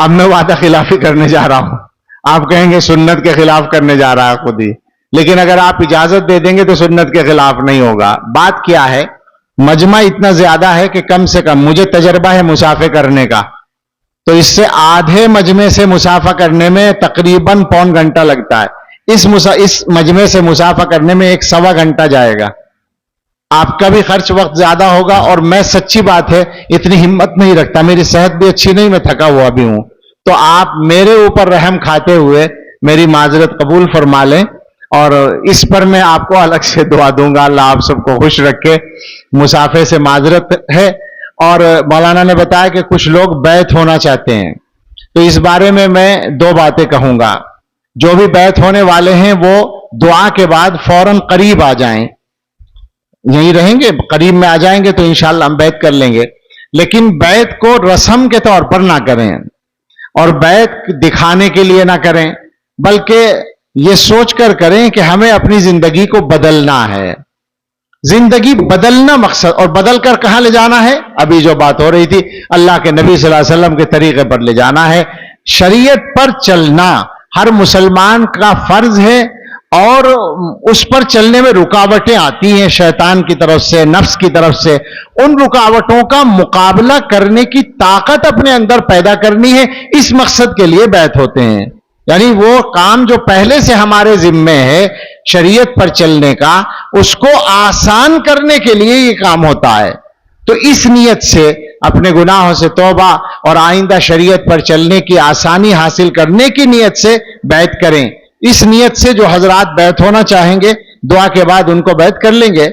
اب میں وعدہ خلافی کرنے جا رہا ہوں. آپ کہیں گے سنت کے خلاف کرنے جا رہا ہے خود ہی، لیکن اگر آپ اجازت دے دیں گے تو سنت کے خلاف نہیں ہوگا. بات کیا ہے، مجمع اتنا زیادہ ہے کہ کم سے کم مجھے تجربہ ہے مسافے کرنے کا، تو اس سے آدھے مجمع سے مسافہ کرنے میں تقریباً پون گھنٹہ لگتا ہے. اس مجمع سے مسافہ کرنے میں 1.25 گھنٹہ جائے گا. آپ کا بھی خرچ وقت زیادہ ہوگا، اور میں سچی بات ہے اتنی ہمت نہیں رکھتا، میری صحت بھی اچھی نہیں، میں تھکا ہوا بھی ہوں. تو آپ میرے اوپر رحم کھاتے ہوئے میری معذرت قبول فرما لیں، اور اس پر میں آپ کو الگ سے دعا دوں گا. اللہ آپ سب کو خوش رکھے. مسافے سے معذرت ہے. اور مولانا نے بتایا کہ کچھ لوگ بیعت ہونا چاہتے ہیں، تو اس بارے میں دو باتیں کہوں گا. جو بھی بیعت ہونے والے ہیں وہ دعا کے بعد فوراً قریب آ جائیں. یہیں رہیں گے، قریب میں آ جائیں گے تو انشاءاللہ ہم بیعت کر لیں گے. لیکن بیعت کو رسم کے طور پر نہ کریں، اور بیعت دکھانے کے لیے نہ کریں، بلکہ یہ سوچ کر کریں کہ ہمیں اپنی زندگی کو بدلنا ہے. زندگی بدلنا مقصد، اور بدل کر کہاں لے جانا ہے؟ ابھی جو بات ہو رہی تھی، اللہ کے نبی صلی اللہ علیہ وسلم کے طریقے پر لے جانا ہے. شریعت پر چلنا ہر مسلمان کا فرض ہے، اور اس پر چلنے میں رکاوٹیں آتی ہیں شیطان کی طرف سے، نفس کی طرف سے. ان رکاوٹوں کا مقابلہ کرنے کی طاقت اپنے اندر پیدا کرنی ہے. اس مقصد کے لیے بیعت ہوتے ہیں. یعنی وہ کام جو پہلے سے ہمارے ذمے ہے شریعت پر چلنے کا، اس کو آسان کرنے کے لیے یہ کام ہوتا ہے. تو اس نیت سے اپنے گناہوں سے توبہ اور آئندہ شریعت پر چلنے کی آسانی حاصل کرنے کی نیت سے بیعت کریں. اس نیت سے جو حضرات بیعت ہونا چاہیں گے دعا کے بعد ان کو بیعت کر لیں گے.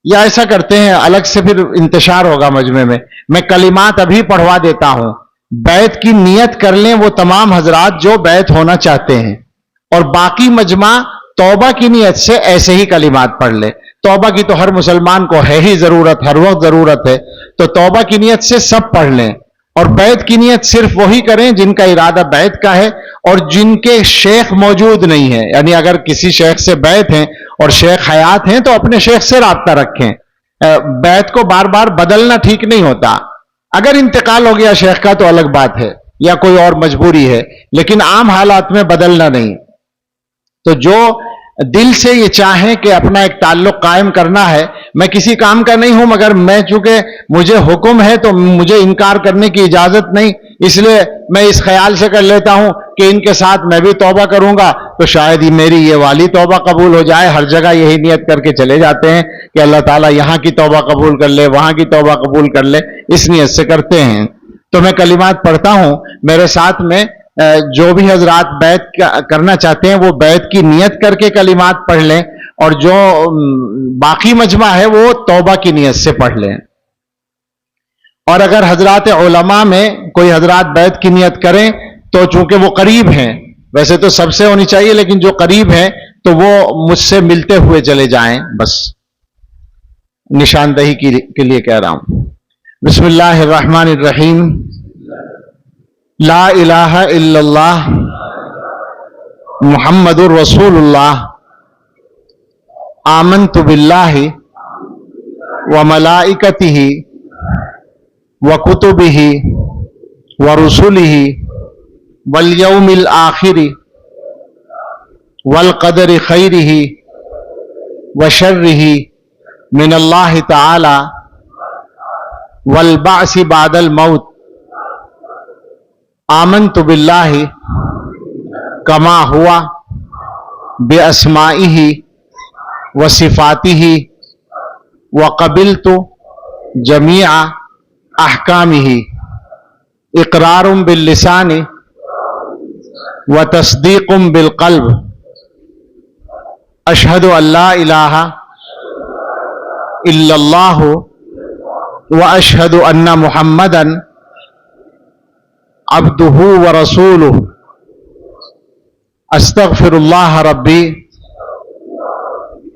یا ایسا کرتے ہیں الگ سے پھر انتشار ہوگا مجمع میں کلمات ابھی پڑھوا دیتا ہوں. بیعت کی نیت کر لیں وہ تمام حضرات جو بیعت ہونا چاہتے ہیں، اور باقی مجمع توبہ کی نیت سے ایسے ہی کلمات پڑھ لے. توبہ کی تو ہر مسلمان کو ہے ہی ضرورت، ہر وقت ضرورت ہے. تو توبہ کی نیت سے سب پڑھ لیں، اور بیعت کی نیت صرف وہی کریں جن کا ارادہ بیعت کا ہے اور جن کے شیخ موجود نہیں ہے. یعنی اگر کسی شیخ سے بیعت ہیں اور شیخ حیات ہیں تو اپنے شیخ سے رابطہ رکھیں. بیعت کو بار بار بدلنا ٹھیک نہیں ہوتا. اگر انتقال ہو گیا شیخ کا تو الگ بات ہے، یا کوئی اور مجبوری ہے، لیکن عام حالات میں بدلنا نہیں. تو جو دل سے یہ چاہیں کہ اپنا ایک تعلق قائم کرنا ہے، میں کسی کام کا نہیں ہوں، مگر میں چونکہ مجھے حکم ہے تو مجھے انکار کرنے کی اجازت نہیں، اس لیے میں اس خیال سے کر لیتا ہوں کہ ان کے ساتھ میں بھی توبہ کروں گا تو شاید ہی میری یہ والی توبہ قبول ہو جائے. ہر جگہ یہی نیت کر کے چلے جاتے ہیں کہ اللہ تعالیٰ یہاں کی توبہ قبول کر لے، وہاں کی توبہ قبول کر لے، اس نیت سے کرتے ہیں. تو میں کلمات پڑھتا ہوں، میرے ساتھ میں جو بھی حضرات بیعت کرنا چاہتے ہیں وہ بیعت کی نیت کر کے کلمات پڑھ لیں، اور جو باقی مجمع ہے وہ توبہ کی نیت سے پڑھ لیں. اور اگر حضرات علماء میں کوئی حضرات بیعت کی نیت کریں تو چونکہ وہ قریب ہیں، ویسے تو سب سے ہونی چاہیے لیکن جو قریب ہیں تو وہ مجھ سے ملتے ہوئے چلے جائیں. بس نشاندہی کے لیے کہہ رہا ہوں. بسم اللہ الرحمن الرحیم. لا الہ الا اللہ محمد الرسول اللہ. آمنت باللہ وملائکتہ وکتبہ ورسلہ والیوم الآخر والقدر خیرہ وشرہ من اللہ تعالی والبعث بعد الموت. آمنت باللہ کما ہوا باسمائہ وصفاتہ وقبلت جمیع احکامہ. اقرار باللسان وتصدیق بالقلب. اشہد ان لا الہ الا اللہ واشہد ان محمدا عبدہ ورسولہ. استغفر اللہ ربی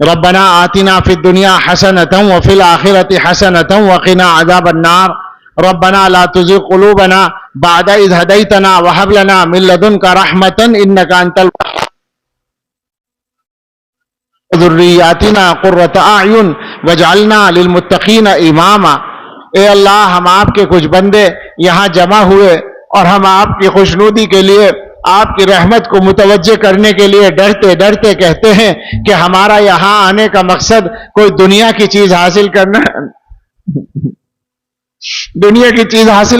ربنا آتنا فی الدنیا حسنۃ وفی الآخرۃ حسنۃ وقنا عذاب النار ربنا لا تزغ قلوبنا بعد اذ هديتنا وهب لنا من لدنك رحمۃ انك انت ذریاتنا قرۃ اعین واجعلنا للمتقین اماما۔ اے اللہ، ہم آپ کے کچھ بندے یہاں جمع ہوئے اور ہم آپ کی خوشنودی کے لیے، آپ کی رحمت کو متوجہ کرنے کے لیے ڈرتے ڈرتے کہتے ہیں کہ ہمارا یہاں آنے کا مقصد کوئی دنیا کی چیز حاصل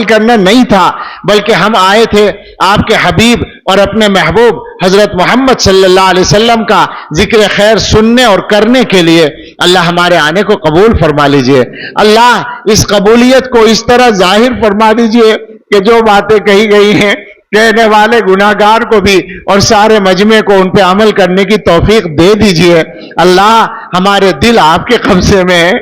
کرنا نہیں تھا، بلکہ ہم آئے تھے آپ کے حبیب اور اپنے محبوب حضرت محمد صلی اللہ علیہ وسلم کا ذکر خیر سننے اور کرنے کے لیے۔ اللہ ہمارے آنے کو قبول فرما لیجئے، اللہ اس قبولیت کو اس طرح ظاہر فرما دیجئے کہ جو باتیں کہی گئی ہیں کہنے والے گناہگار کو بھی اور سارے مجمع کو ان پہ عمل کرنے کی توفیق دے دیجئے۔ اللہ ہمارے دل آپ کے قبضے میں ہے،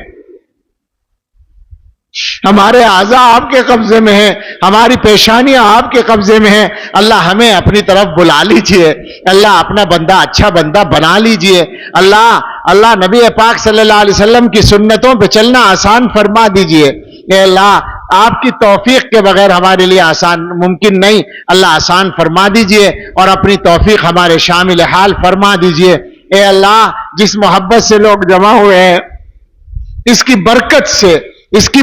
ہمارے اعضاء آپ کے قبضے میں ہیں، ہماری پیشانیاں آپ کے قبضے میں ہیں۔ اللہ ہمیں اپنی طرف بلا لیجئے، اللہ اپنا بندہ اچھا بندہ بنا لیجئے۔ اللہ نبی پاک صلی اللہ علیہ وسلم کی سنتوں پہ چلنا آسان فرما دیجئے۔ اے اللہ، آپ کی توفیق کے بغیر ہمارے لیے آسان ممکن نہیں، اللہ آسان فرما دیجئے اور اپنی توفیق ہمارے شامل حال فرما دیجئے۔ اے اللہ، جس محبت سے لوگ جمع ہوئے ہیں، اس کی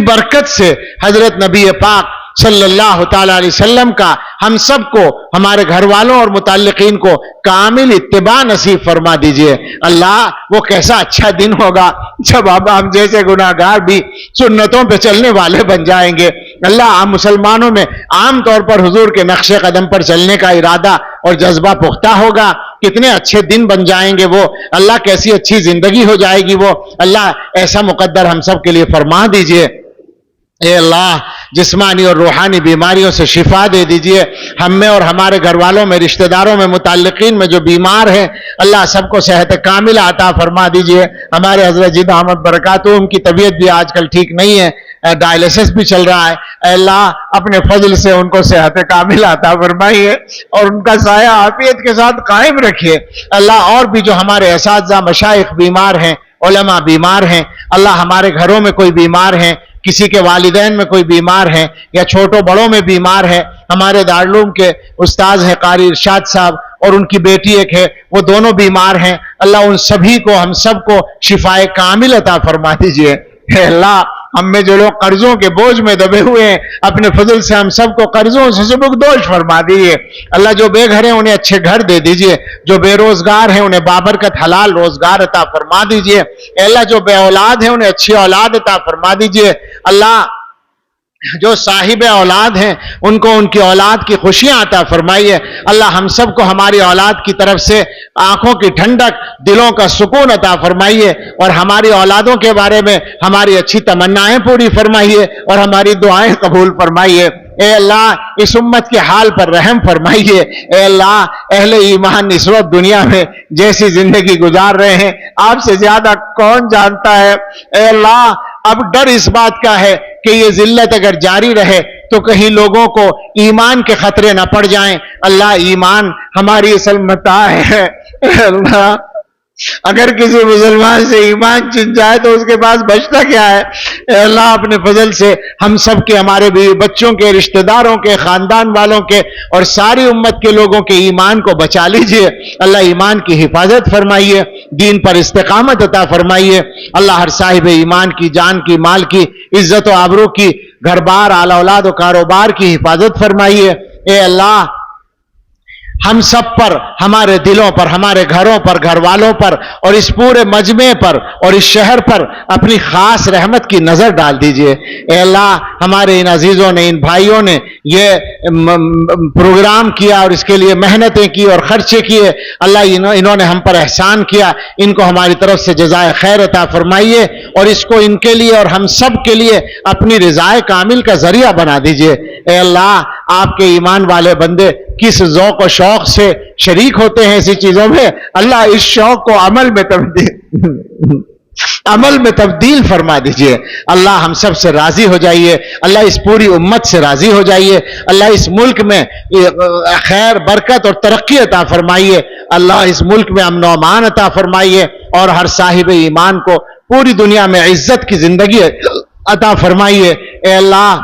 برکت سے حضرت نبی پاک صلی اللہ تعالی علیہ وسلم کا ہم سب کو، ہمارے گھر والوں اور متعلقین کو کامل اتباع نصیب فرما دیجئے۔ اللہ، وہ کیسا اچھا دن ہوگا جب اب ہم جیسے گناہگار بھی سنتوں پہ چلنے والے بن جائیں گے۔ اللہ، ہم مسلمانوں میں عام طور پر حضور کے نقش قدم پر چلنے کا ارادہ اور جذبہ پختہ ہوگا۔ کتنے اچھے دن بن جائیں گے وہ، اللہ کیسی اچھی زندگی ہو جائے گی وہ۔ اللہ ایسا مقدر ہم سب کے لیے فرما دیجئے۔ اے اللہ، جسمانی اور روحانی بیماریوں سے شفا دے دیجئے۔ ہم میں اور ہمارے گھر والوں میں، رشتہ داروں میں، متعلقین میں جو بیمار ہیں، اللہ سب کو صحت کامل عطا فرما دیجئے۔ ہمارے حضرت جی احمد برکاتہ ان کی طبیعت بھی آج کل ٹھیک نہیں ہے، ڈائلسس بھی چل رہا ہے۔ اے اللہ، اپنے فضل سے ان کو صحت کامل عطا فرمائیے اور ان کا سایہ عافیت کے ساتھ قائم رکھیے۔ اللہ، اور بھی جو ہمارے اساتذہ مشائخ بیمار ہیں، علماء بیمار ہیں، اللہ ہمارے گھروں میں کوئی بیمار ہیں، کسی کے والدین میں کوئی بیمار ہیں یا چھوٹوں بڑوں میں بیمار ہیں، ہمارے دارالعلوم کے استاذ ہیں قاری ارشاد صاحب اور ان کی بیٹی ایک ہے، وہ دونوں بیمار ہیں۔ اللہ ان سبھی کو، ہم سب کو شفائے کامل عطا فرما دیجئے۔ اے اللہ، ہم میں جو لوگ قرضوں کے بوجھ میں دبے ہوئے ہیں، اپنے فضل سے ہم سب کو قرضوں سے سبکدوش فرما دیجئے۔ اللہ جو بے گھر ہیں انہیں اچھے گھر دے دیجئے، جو بے روزگار ہیں انہیں بابرکت حلال روزگار عطا فرما دیجئے۔ اے اللہ جو بے اولاد ہیں انہیں اچھی اولاد عطا فرما دیجئے۔ اللہ جو صاحب اولاد ہیں ان کو ان کی اولاد کی خوشیاں عطا فرمائیے۔ اللہ ہم سب کو ہماری اولاد کی طرف سے آنکھوں کی ٹھنڈک، دلوں کا سکون عطا فرمائیے اور ہماری اولادوں کے بارے میں ہماری اچھی تمنائیں پوری فرمائیے اور ہماری دعائیں قبول فرمائیے۔ اے اللہ اس امت کے حال پر رحم فرمائیے۔ اے اللہ اہل ایمان اس وقت دنیا میں جیسی زندگی گزار رہے ہیں آپ سے زیادہ کون جانتا ہے۔ اے اللہ اب ڈر اس بات کا ہے کہ یہ ذلت اگر جاری رہے تو کہیں لوگوں کو ایمان کے خطرے نہ پڑ جائیں۔ اللہ ایمان ہماری اصل متاع ہے۔ اللہ اگر کسی مسلمان سے ایمان چھن جائے تو اس کے پاس بچتا کیا ہے؟ اے اللہ اپنے فضل سے ہم سب کے، ہمارے بیوی بچوں کے، رشتہ داروں کے، خاندان والوں کے اور ساری امت کے لوگوں کے ایمان کو بچا لیجئے۔ اللہ ایمان کی حفاظت فرمائیے، دین پر استقامت عطا فرمائیے۔ اللہ ہر صاحب ایمان کی جان کی، مال کی، عزت و آبرو کی، گھر بار، آل اولاد و کاروبار کی حفاظت فرمائیے۔ اے اللہ ہم سب پر، ہمارے دلوں پر، ہمارے گھروں پر، گھر والوں پر اور اس پورے مجمع پر اور اس شہر پر اپنی خاص رحمت کی نظر ڈال دیجئے۔ اے اللہ ہمارے ان عزیزوں نے، ان بھائیوں نے یہ پروگرام کیا اور اس کے لیے محنتیں کی اور خرچے کیے، اللہ انہوں نے ہم پر احسان کیا، ان کو ہماری طرف سے جزائے خیر عطا فرمائیے اور اس کو ان کے لیے اور ہم سب کے لیے اپنی رضائے کامل کا ذریعہ بنا دیجئے۔ اے اللہ آپ کے ایمان والے بندے کس ذوق و شوق سے شریک ہوتے ہیں ایسی چیزوں میں، اللہ اس شوق کو عمل میں تبدیل عمل میں تبدیل فرما دیجئے. اللہ ہم سب سے راضی ہو جائیے. اللہ اس پوری امت سے راضی ہو جائیے. اللہ اس ملک میں خیر برکت اور ترقی عطا فرمائیے. اللہ اس ملک میں امن و امان عطا فرمائیے اور ہر صاحب ایمان کو پوری دنیا میں عزت کی زندگی عطا فرمائیے. اے اللہ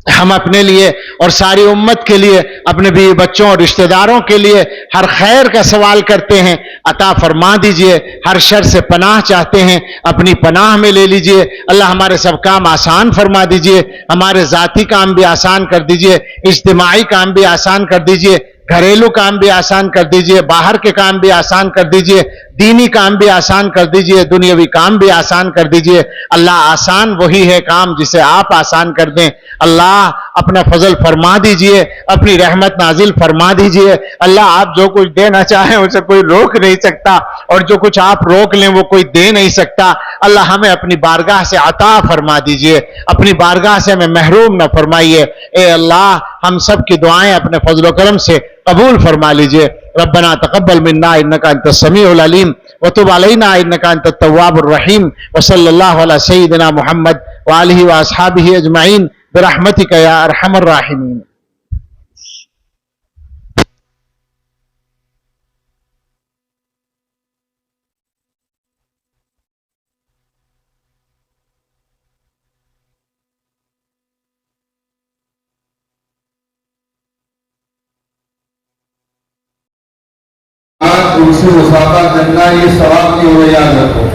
ہم اپنے لیے اور ساری امت کے لیے، اپنے بیوی بچوں اور رشتہ داروں کے لیے ہر خیر کا سوال کرتے ہیں، عطا فرما دیجئے. ہر شر سے پناہ چاہتے ہیں، اپنی پناہ میں لے لیجئے. اللہ ہمارے سب کام آسان فرما دیجئے. ہمارے ذاتی کام بھی آسان کر دیجئے، اجتماعی کام بھی آسان کر دیجئے، گھریلو کام بھی آسان کر دیجئے، باہر کے کام بھی آسان کر دیجئے، دینی کام بھی آسان کر دیجئے، دنیاوی کام بھی آسان کر دیجئے. اللہ آسان وہی ہے کام جسے آپ آسان کر دیں. اللہ اپنا فضل فرما دیجئے، اپنی رحمت نازل فرما دیجئے. اللہ آپ جو کچھ دینا چاہیں اسے کوئی روک نہیں سکتا، اور جو کچھ آپ روک لیں وہ کوئی دے نہیں سکتا. اللہ ہمیں اپنی بارگاہ سے عطا فرما دیجئے، اپنی بارگاہ سے ہمیں محروم نہ فرمائیے. اے اللہ ہم سب کی دعائیں اپنے فضل و کرم سے قبول فرما لیجئے. ربنا تقبل منا انك انت السميع العليم وتب علينا انك انت التواب الرحيم وصلى الله على سيدنا محمد وآله واصحابه اجمعين برحمتك يا ارحم الراحمين. ان سے مسافہ کرنا یہ ثواب کی ہو، یاد رکھو.